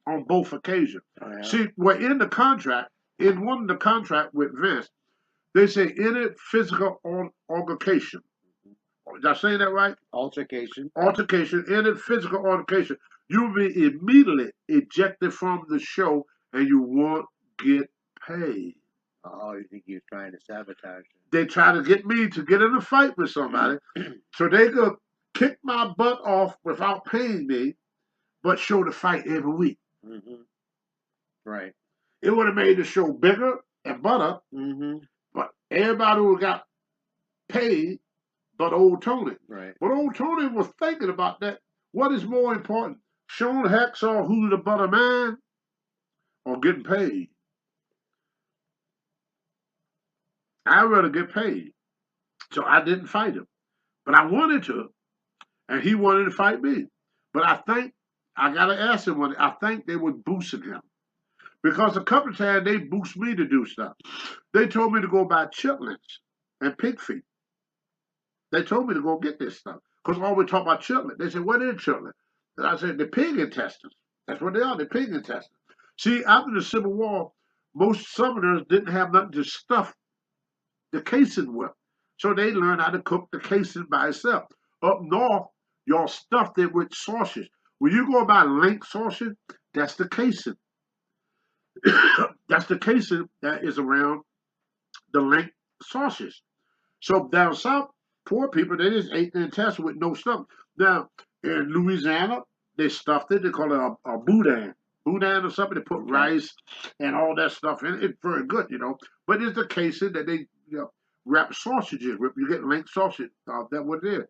on both occasions. Oh, yeah. See, we're in the contract. In one of the contract with Vince, they say any physical altercation. Did I say that right? Altercation. Altercation, any physical altercation, you'll be immediately ejected from the show and you won't get paid. Oh, you think he was trying to sabotage you? They try to get me to get in a fight with somebody so they could kick my butt off without paying me, but show the fight every week. Mm-hmm. Right. It would have made the show bigger and better, but everybody would have got paid but old Tony. Right. But old Tony was thinking about that. What is more important, showing Hacksaw who's the better man or getting paid? I'd rather get paid. So I didn't fight him. But I wanted to, and he wanted to fight me. But I think, I got to ask him, I think they were boosting him. Because a couple of times they boost me to do stuff. They told me to go buy chitlins and pig feet. They told me to go get this stuff. Because all we talk about chitlins. They said, what is chitlin? And I said, the pig intestines. That's what they are, the pig intestines. See, after the Civil War, most Southerners didn't have nothing to stuff the casing with. So they learned how to cook the casing by itself. Up north, y'all stuffed it with sausage. When you go buy link sausage, that's the casing. That's the casing that is around the link sausage. So down south, poor people, they just ate the intestine with no stuff. Now, in Louisiana, they stuffed it. They call it a boudin. Boudin or something. They put rice and all that stuff in it. It's very good, you know. But it's the casing that they wrap sausages with. You get link sausage. That's what it is.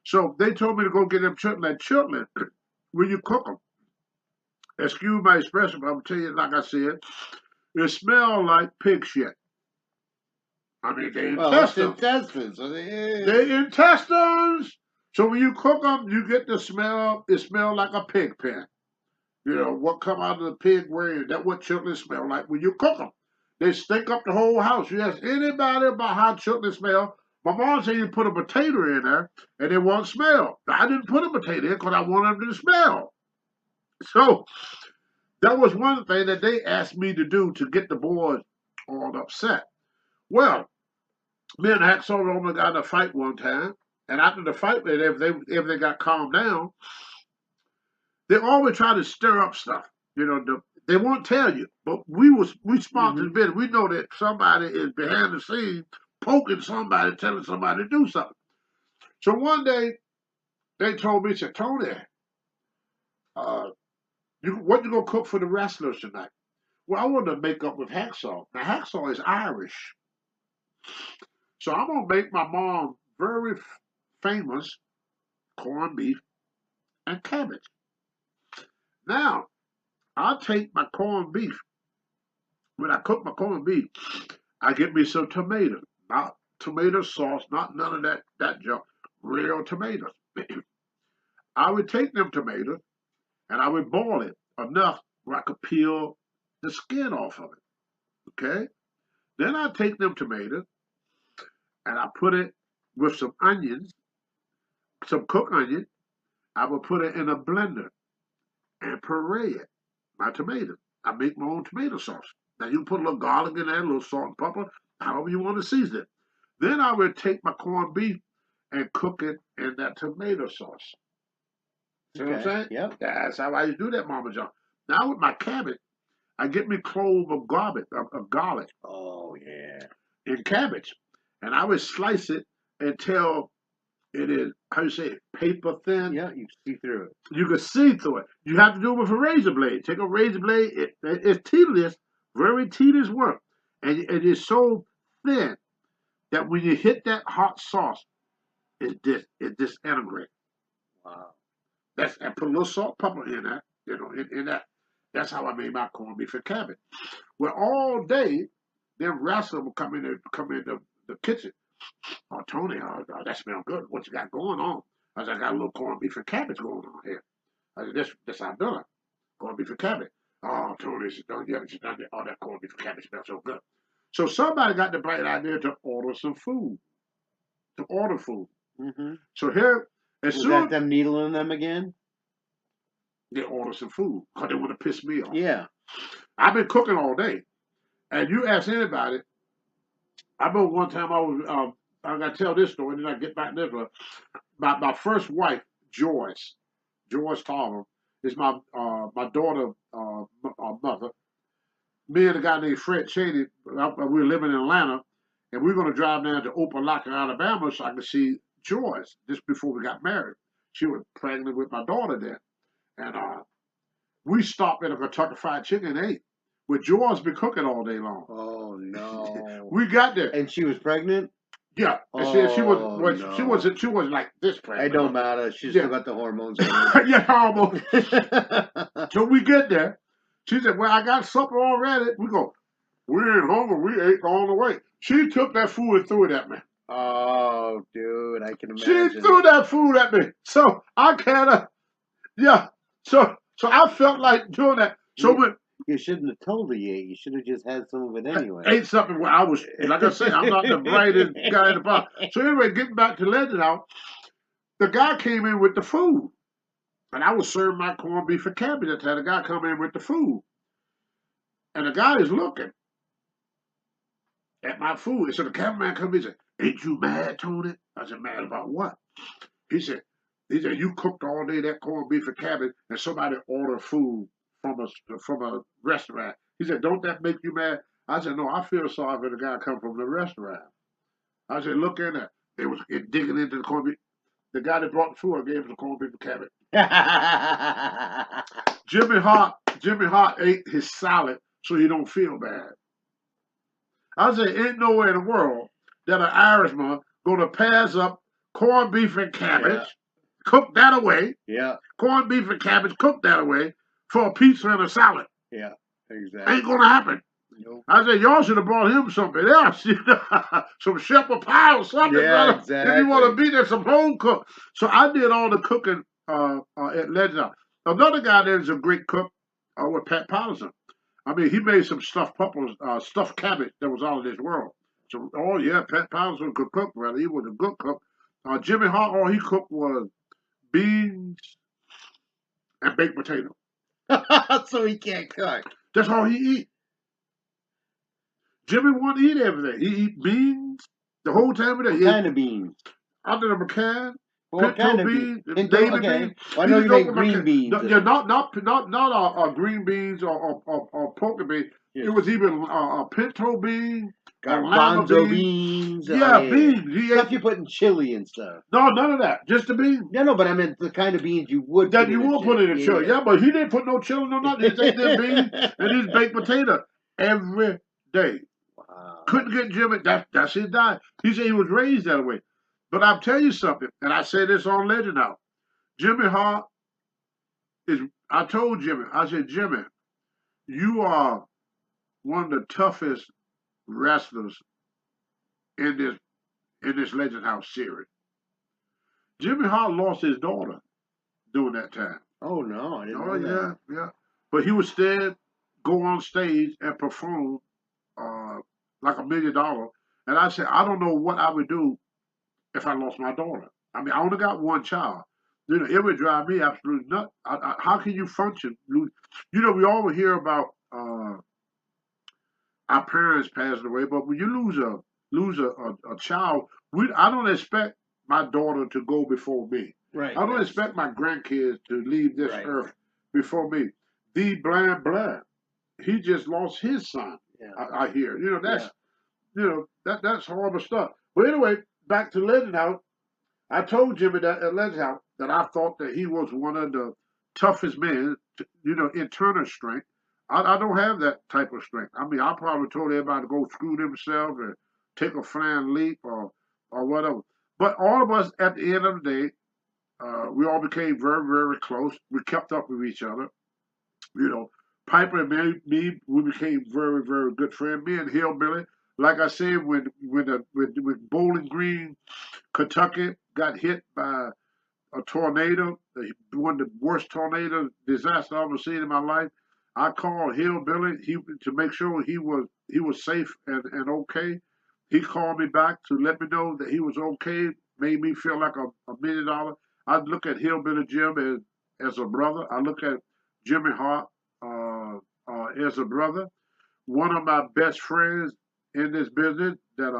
So they told me to go get them chitlin. When you cook them, excuse my expression, but I'm going to tell you, like I said, it smells like pig shit. I mean, they intestines. Intestines. They intestines. So when you cook them, you get the smell. It smells like a pig pen. You know, what come out of the pig brain. That's what chitlins smell like when you cook them. They stink up the whole house. You ask anybody about how chitlins smell. My mom said you put a potato in there and it won't smell. I didn't put a potato in because I wanted them to smell. So that was one thing that they asked me to do to get the boys all upset. Well, me and Hacksaw only got in a fight one time, and after the fight, if they got calmed down, they always try to stir up stuff. You know, they won't tell you, but we sponsor the bit. We know that somebody is behind the scenes poking somebody, telling somebody to do something. So one day, they told me, said, Tony, what you gonna cook for the wrestlers tonight? Well, I want to make up with Hacksaw. Now, Hacksaw is Irish. So I'm going to make my mom very famous corned beef and cabbage. Now, I'll take my corned beef. When I cook my corned beef, I get me some tomatoes. Not tomato sauce, not none of that junk. Real tomatoes. I would take them tomatoes and I would boil it enough where I could peel the skin off of it. Okay? Then I take them tomatoes and I put it with some onions, some cooked onion. I will put it in a blender and puree it. My tomatoes. I make my own tomato sauce. Now you put a little garlic in there, a little salt and pepper, however you want to season it. Then I would take my corned beef and cook it in that tomato sauce. See what I'm saying? Yep. That's how I used to do that, Mama John. Now with my cabbage, I get me clove of garlic Oh yeah. and cabbage, and I would slice it until it is, how you say it, paper thin. Yeah, you see through it. You can see through it. You have to do it with a razor blade. Take a razor blade. It's tedious, very tedious work, and it is so thin that when you hit that hot sauce, it disintegrates. Wow. And put a little salt, pepper in that. In that. That's how I made my corned beef and cabbage. Well, all day, them wrestlers will come in the kitchen. Oh, Tony, that smells good. What you got going on? I said, I got a little corned beef and cabbage going on here. I said, that's how I'm doing. Corned beef and cabbage. Oh, Tony, she done that. Oh, that corned beef and cabbage smells so good. So somebody got the bright idea to order some food. To order food. Mm-hmm. So here, as Was soon that them needling them again? they order some food because they want to piss me off. Yeah. I've been cooking all day, and you ask anybody. I remember one time I got to tell this story, and then I get back to this one. My first wife, Joyce Tarver, is my daughter mother. Me and a guy named Fred Cheney, we were living in Atlanta, and we were going to drive down to Opelika, Alabama, so I could see Joyce just before we got married. She was pregnant with my daughter then. And we stopped at a Kentucky Fried Chicken and ate. With Joyce been cooking all day long. Oh no. We got there. And she was pregnant? Yeah. And she wasn't like this pregnant. It don't matter. She still got the hormones. Yeah, hormones. So we get there. She said, well, I got supper already. We go, we ain't hungry. We ate all the way. She took that food and threw it at me. Oh, dude, I can imagine. She threw that food at me. So I kind of, yeah. So I felt like doing that. So you shouldn't have told her you ate. You should have just had some of it anyway. Ate something where I was, like I say, I'm not the brightest guy in the bar. So anyway, getting back to Legend House, the guy came in with the food. And I was serving my corned beef and cabbage at the time. The guy come in with the food. And the guy is looking at my food. And so the cameraman come in and said, ain't you mad, Tony? I said, mad about what? He said, you cooked all day that corned beef and cabbage, and somebody ordered food from a restaurant. He said, don't that make you mad? I said, no, I feel sorry for the guy come from the restaurant. I said, look in there. They was digging into the corned beef. The guy that brought the food, I gave him the corned beef and cabbage. Jimmy Hart ate his salad so he don't feel bad. I said, ain't nowhere in the world that an Irishman gonna pass up corned beef and cabbage, cook that away. Yeah. Corned beef and cabbage, cook that away for a pizza and a salad. Yeah, exactly. Ain't gonna happen. Nope. I said, y'all should have brought him something else, some shepherd pie or something. Yeah, brother. exactly. If you want to be there, some home cook. So I did all the cooking at Legend House. Another guy there is a great cook with Pat Patterson. I mean, he made some stuffed cabbage that was out of this world. So, oh yeah, Pat Patterson was a good cook, brother. He was a good cook. Jimmy Hart, all he cooked was beans and baked potato. So he can't cook. That's all he eat. Jimmy won't eat everything. He eat beans the whole time of the day. What kind of beans? Under the McCann, What pinto kind of beans, beans? David Okay. beans. I know He you just make opened green McCann. beans. No, yeah, not green beans or poker beans. Yes. It was even a pinto bean, lima Garbanzo beans. Yeah, beans. He Stuff ate. you put in chili and stuff. No, none of that. Just the beans. No, but I meant the kind of beans you would That put you in will put in a chili. Yeah, but he didn't put no chili, no nothing. He just ate them beans and his baked potato every day. Wow. Couldn't get Jimmy. That's his diet. He said he was raised that way. But I'll tell you something, and I say this on Legend now. Jimmy Hart is. I told Jimmy. I said, Jimmy, you are one of the toughest wrestlers in this Legend House series. Jimmy Hart lost his daughter during that time. Oh no, I didn't know Oh that. yeah. But he would still go on stage and perform like $1 million. And I said, I don't know what I would do if I lost my daughter. I mean, I only got one child. You know, it would drive me absolutely nuts. How can you function? You know, we always hear about our parents passed away. But when you lose a child, I don't expect my daughter to go before me. Right. I don't expect my grandkids to leave this Right. earth before me. D. Bland Blair, he just lost his son. Yeah. I hear. That's horrible stuff. But anyway, back to Legend House. I told Jimmy that at Legend House that I thought that he was one of the toughest men, in Turner strength. I don't have that type of strength. I mean, I probably told everybody to go screw themselves and take a flying leap or whatever. But all of us at the end of the day, we all became very, very close. We kept up with each other. Piper and me, we became very, very good friends. Me and Hillbilly, like I said, when Bowling Green, Kentucky, got hit by a tornado, one of the worst tornado disaster I've ever seen in my life. I called Hillbilly to make sure he was safe and okay. He called me back to let me know that he was okay. Made me feel like $1 million. I look at Hillbilly Jim as a brother. I look at Jimmy Hart as a brother. One of my best friends in this business that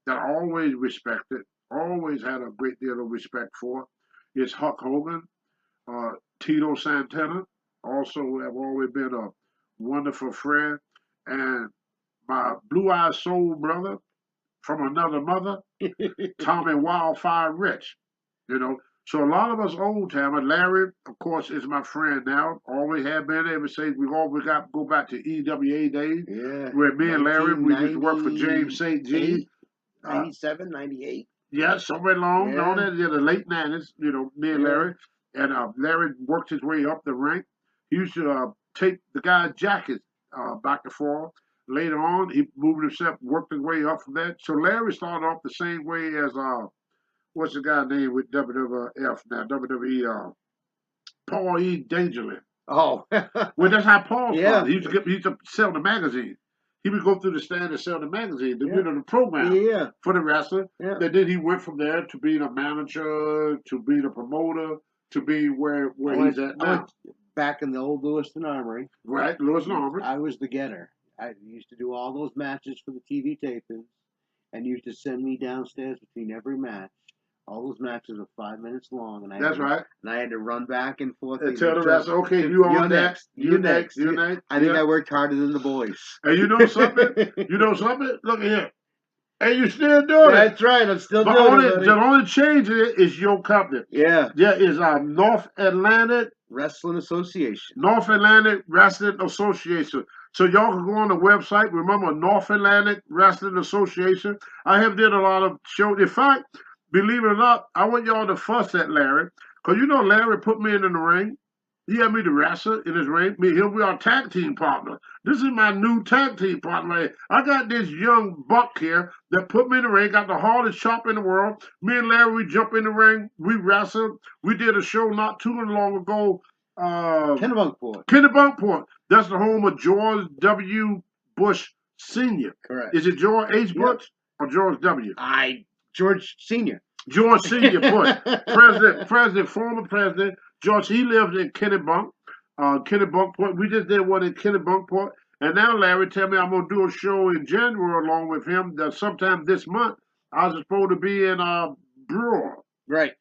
I always respected, always had a great deal of respect for, is Huck Hogan, Tito Santana. Also have always been a wonderful friend, and my blue-eyed soul brother from another mother, Tommy Wildfire Rich. So a lot of us old timers, Larry, of course, is my friend now. Always have been ever since we always got to go back to EWA days. Yeah. Where me and Larry, we used to work for James St. G. 97, 98. Yeah, somewhere along Yeah. the late 90s, me and Larry. And Larry worked his way up the rank. He used to take the guy's jackets back and forth. Later on, he moved himself, worked his way up from that. So Larry started off the same way as what's the guy name with WWF now? WWE, Paul E. Dangerly. Oh. Well, that's how Paul started. Yeah. He used to sell the magazine. He would go through the stand and sell the magazine, the program Yeah. for the wrestler. Yeah. And then he went from there to being a manager, to being a promoter, to being where he's at now. Back in the old Lewiston Armory. Right, Lewiston Armory. I was the getter. I used to do all those matches for the TV tapings, and used to send me downstairs between every match. All those matches are 5 minutes long, and I had to run back and forth. And tell the wrestler, okay, you on next, you next. I think I worked harder than the boys. And you know something? Look at here. And you still doing it. That's right. I'm still doing it. The only change in it is your company. Yeah. Yeah, is North Atlantic Wrestling Association. North Atlantic Wrestling Association. So y'all can go on the website. Remember, North Atlantic Wrestling Association. I have did a lot of shows. In fact, believe it or not, I want y'all to fuss at Larry. Because Larry put me in the ring. He had me to wrestle in his ring. He'll be our tag team partner. This is my new tag team partner. I got this young buck here that put me in the ring, got the hardest chop in the world. Me and Larry, we jump in the ring. We wrestled. We did a show not too long ago. Kennebunkport. That's the home of George W. Bush Sr. Correct. Is it George H. Bush or George W.? George Sr. George Sr. Bush. Former president. George, he lived in Kennebunkport. We just did one in Kennebunkport. And now Larry tell me I'm going to do a show in January along with him. That sometime this month, I was supposed to be in Brewer. Right.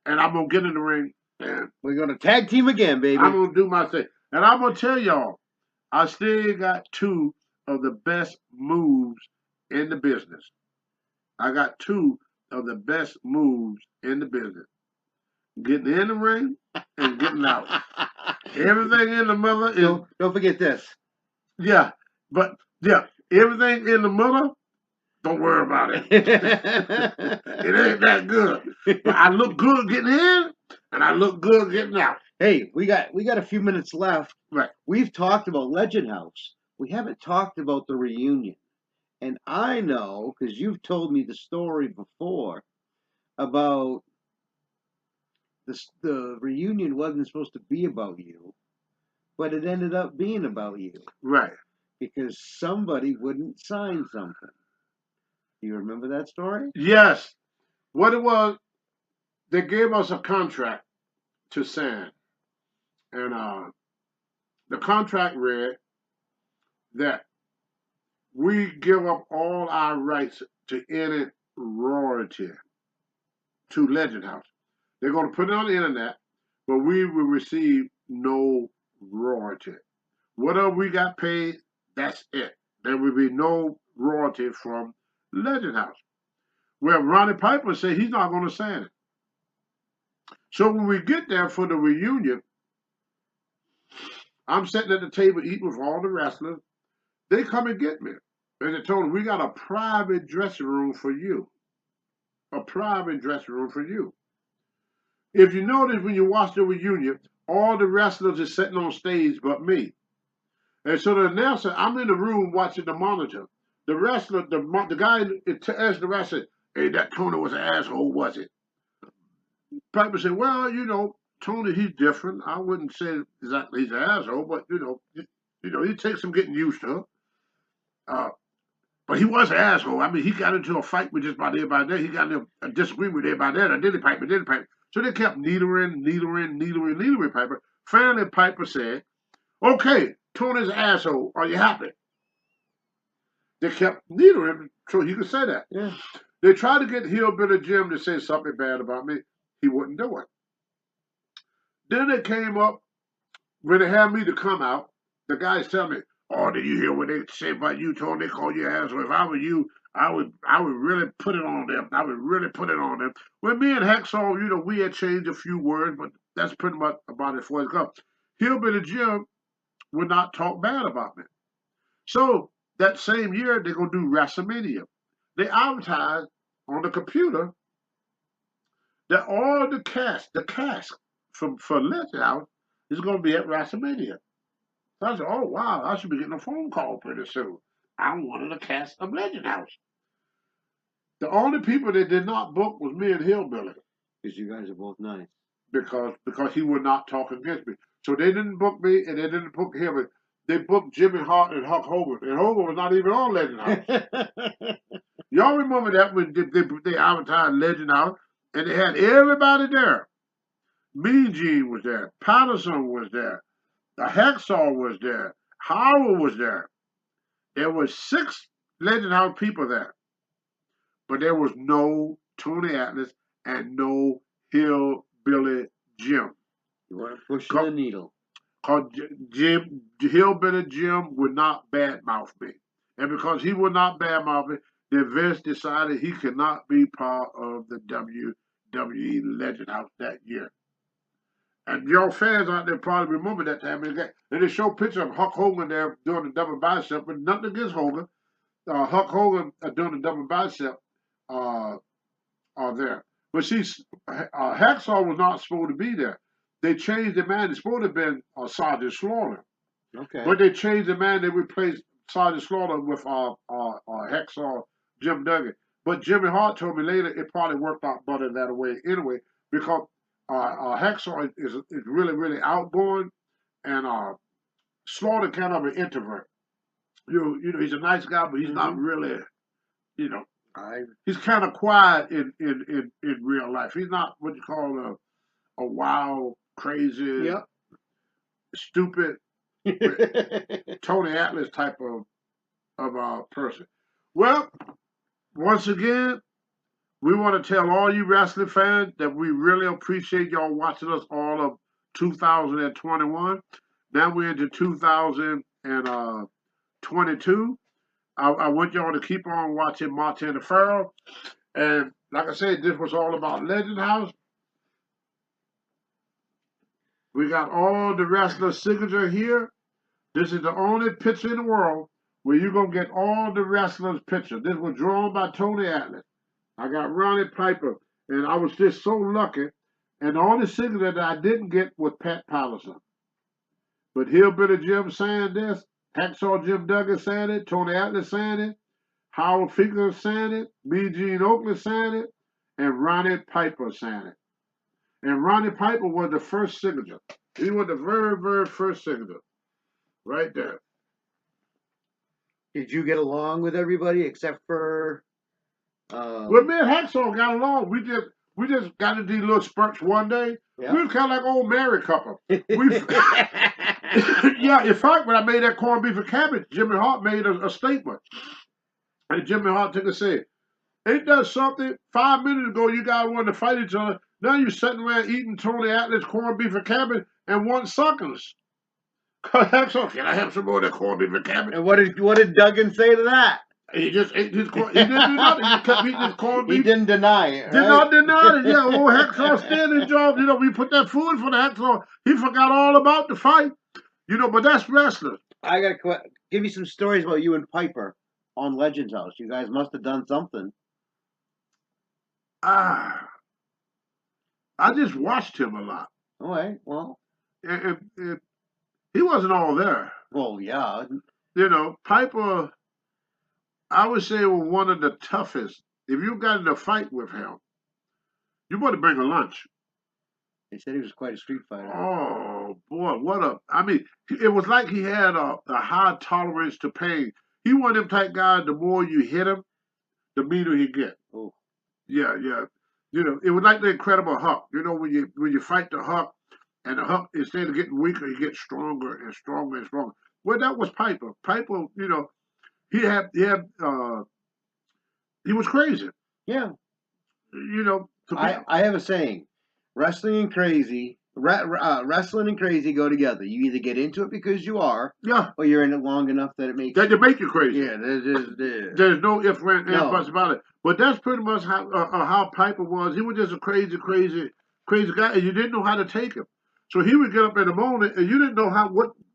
And I'm going to get in the ring. And we're going to tag team again, baby. I'm going to do my thing. And I'm going to tell y'all, I still got two of the best moves in the business. I got two of the best moves in the business. Getting in the ring and getting out. Everything in the mother is... Don't forget this. Yeah, but everything in the mother, don't worry about it. It ain't that good. But I look good getting in, and I look good getting out. Hey, we got a few minutes left. Right. We've talked about Legend House. We haven't talked about the reunion. And I know, because you've told me the story before, about the reunion wasn't supposed to be about you, but it ended up being about you. Right. Because somebody wouldn't sign something. Do you remember that story? Yes. What it was, they gave us a contract to sign. And the contract read that we give up all our rights to any royalty to Legend House. They're going to put it on the internet, but we will receive no royalty. Whatever we got paid, that's it. There will be no royalty from Legend House. Well, Ronnie Piper said he's not going to sign it. So when we get there for the reunion, I'm sitting at the table eating with all the wrestlers. They come and get me. And they told me, we got a private dressing room for you. A private dressing room for you. If you notice when you watch the reunion, all the wrestlers are sitting on stage but me. And so the announcer, I'm in the room watching the monitor. The wrestler, the guy asked the wrestler, hey, that Tony was an asshole, was it? Piper said, well, you know, Tony, he's different. I wouldn't say exactly he's an asshole, but, you know, he takes some getting used to. But he was an asshole. I mean, he got into a fight with just about everybody there. He got into a disagreement with everybody there. Did he, Piper? So they kept needling Piper. Finally, Piper said, okay, Tony's an asshole. Are you happy? They kept needling him so he could say that. Yeah. They tried to get Hillbilly Jim to say something bad about me. He wouldn't do it. Then they came up, when they had me to come out, the guys tell me, oh, did you hear what they say about you, Tony? They call you an asshole. If I were you, I would really put it on them. I would really put it on them. When me and Hacksaw, you know, we had changed a few words, but that's pretty much about it for it goes. Hillbilly Jim would not talk bad about me. So that same year, they're going to do WrestleMania. They advertised on the computer that all the cast for Legend House is going to be at WrestleMania. So I said, oh, wow, I should be getting a phone call pretty soon. I'm one of the cast of Legend House. The only people they did not book was me and Hillbilly. Because you guys are both nice. Because he would not talk against me. So they didn't book me and they didn't book him. They booked Jimmy Hart and Hulk Hogan. And Hogan was not even on Legend House. Y'all remember that when they advertised Legend House and they had everybody there. Mean Gene was there. Patterson was there. The Hacksaw was there. Howard was there. There were 6 Legend House people there. But there was no Tony Atlas and no Hillbilly Jim. You weren't pushing the needle. Because Hillbilly Jim would not badmouth me. And because he would not badmouth me, then Vince decided he could not be part of the WWE Legend House that year. And y'all fans out there probably remember that time. And they show pictures of Hulk Hogan there doing the double bicep, but nothing against Hogan. Hulk Hogan doing the double bicep are there. But see, Hacksaw was not supposed to be there. They changed the man. It's supposed to have been Sergeant Slaughter. Okay. But they changed the man. They replaced Sergeant Slaughter with Hacksaw Jim Duggan. But Jimmy Hart told me later it probably worked out better that way anyway, because Hacksaw is really, really outgoing, and Slaughter kind of an introvert. You know, he's a nice guy, but he's not really, you know, he's kind of quiet in real life. He's not what you call a wild, crazy, stupid Tony Atlas type of person. Well, once again, we want to tell all you wrestling fans that we really appreciate y'all watching us all of 2021. Now we're into 2022. I want y'all to keep on watching Martin Farrell. And like I said, this was all about Legend House. We got all the wrestlers' signature here. This is the only picture in the world where you're going to get all the wrestlers' picture. This was drawn by Tony Atlas. I got Ronnie Piper, and I was just so lucky. And the only signature that I didn't get was Pat Patterson. But Hillbilly Jim signed this. Hacksaw Jim Duggan signed it. Tony Atlas signed it. Howard Finkel signed it. Mean Gene Oakley signed it. And Ronnie Piper signed it. And Ronnie Piper was the first signature. He was the very, very first signature. Right there. Did you get along with everybody except for... Well, me and Hacksaw got along. We just got into these little spurts one day. Yeah. We was kind of like old married couple. Yeah, in fact, when I made that corned beef and cabbage, Jimmy Hart made a statement. And Jimmy Hart took and said, ain't that something? 5 minutes ago, you guys wanted to fight each other. Now you're sitting around eating Tony Atlas corned beef and cabbage and want suckers. Can I have some more of that corned beef and cabbage? And what did Duggan say to that? He just ate his corn. He didn't do nothing. He just kept eating his corned beef. He didn't deny it. Did not deny it. Yeah, old Hacksaw standing job. You know, we put that food for the Hacksaw. He forgot all about the fight. You know, but that's wrestling. I gotta give you some stories about you and Piper on Legends House. You guys must have done something. I just watched him a lot. All right, well. And he wasn't all there. Well, yeah. You know, Piper, I would say, was one of the toughest. If you got in a fight with him, you want to bring a lunch. They said he was quite a street fighter. Oh, boy, it was like he had a high tolerance to pain. He one of them type guys, the more you hit him, the meaner he get. Oh. Yeah. You know, it was like the Incredible Hulk. You know, when you fight the Hulk, and the Hulk, instead of getting weaker, he gets stronger and stronger and stronger. Well, that was Piper. Piper, you know, he was crazy. Yeah. You know, I have a saying: wrestling and crazy go together. You either get into it because you are, or you're in it long enough that it makes you crazy. Yeah, there's no ifs, ands, and buts about it. But that's pretty much how Piper was. He was just a crazy guy, and you didn't know how to take him. So he would get up in the morning, and you didn't know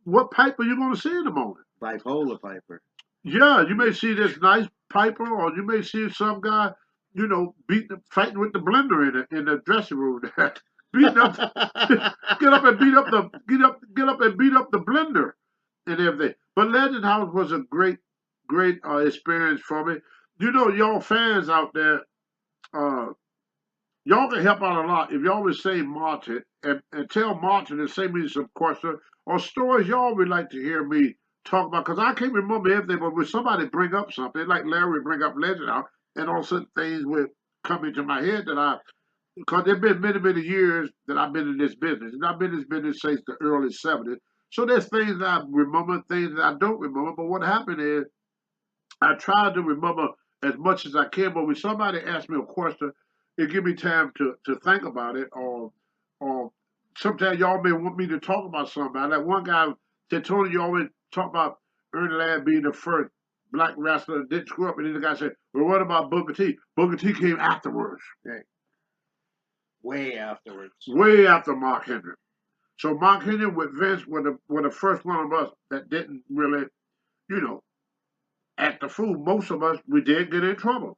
what Piper you're going to see in the morning. Bipolar Piper. Yeah, you may see this nice Piper, or you may see some guy, you know, fighting with the blender in the dressing room. Beating up, get up and beat up the blender and everything. But Legend House was a great experience for me. You know, y'all fans out there, y'all can help out a lot if y'all would say Martin and tell Martin to send me some questions or stories y'all would like to hear me talk about. Because I can't remember everything, but when somebody bring up something, like Larry bring up Legend House, and all certain things would come into my head because there have been many, many years that I've been in this business. And I've been in this business since the early 70s. So there's things that I remember, things that I don't remember. But what happened is I tried to remember as much as I can. But when somebody asks me a question, it gives me time to think about it. Or sometimes y'all may want me to talk about something. Like one guy said, Tony, you always talk about Ernie Ladd being the first black wrestler that didn't screw up. And then the guy said, well, what about Booker T? Booker T came afterwards. Okay. Way afterwards. Way after Mark Henry. So Mark Henry with Vince were the first one of us that didn't really, you know, act the fool. Most of us, we did get in trouble.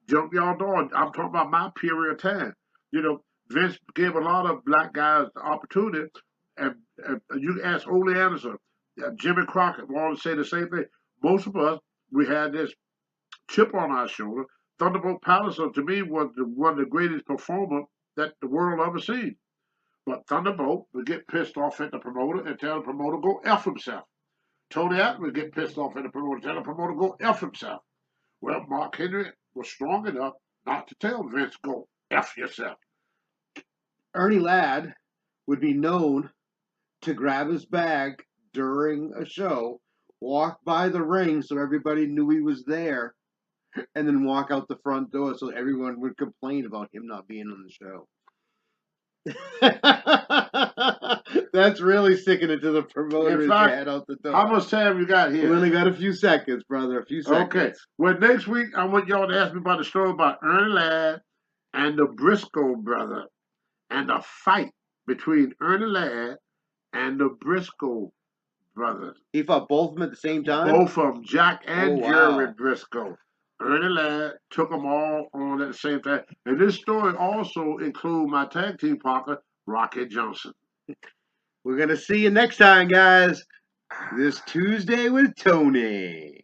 Junkyard Dog, I'm talking about my period of time. You know, Vince gave a lot of black guys the opportunity. And you ask Ole Anderson, Jimmy Crockett, we all say the same thing. Most of us, we had this chip on our shoulder. Thunderbolt Patterson, to me, was one of the greatest performers that the world ever seen. But Thunderbolt would get pissed off at the promoter and tell the promoter go F himself. Tony Atlas would get pissed off at the promoter and tell the promoter go F himself. Well, Mark Henry was strong enough not to tell Vince go F yourself. Ernie Ladd would be known to grab his bag during a show, walk by the ring so everybody knew he was there, and then walk out the front door so everyone would complain about him not being on the show. That's really sticking it to the promoter's head out the door. How much time you got here? We only got a few seconds, brother. A few seconds. Okay. Well, next week, I want y'all to ask me about the story about Ernie Ladd and the Briscoe brother and the fight between Ernie Ladd and the Briscoe brothers. He fought both of them at the same time? Both of them, Jack and Jerry Briscoe. Ernie Ladd took them all on at the same time. And this story also includes my tag team partner, Rocky Johnson. We're going to see you next time, guys. This Tuesday with Tony.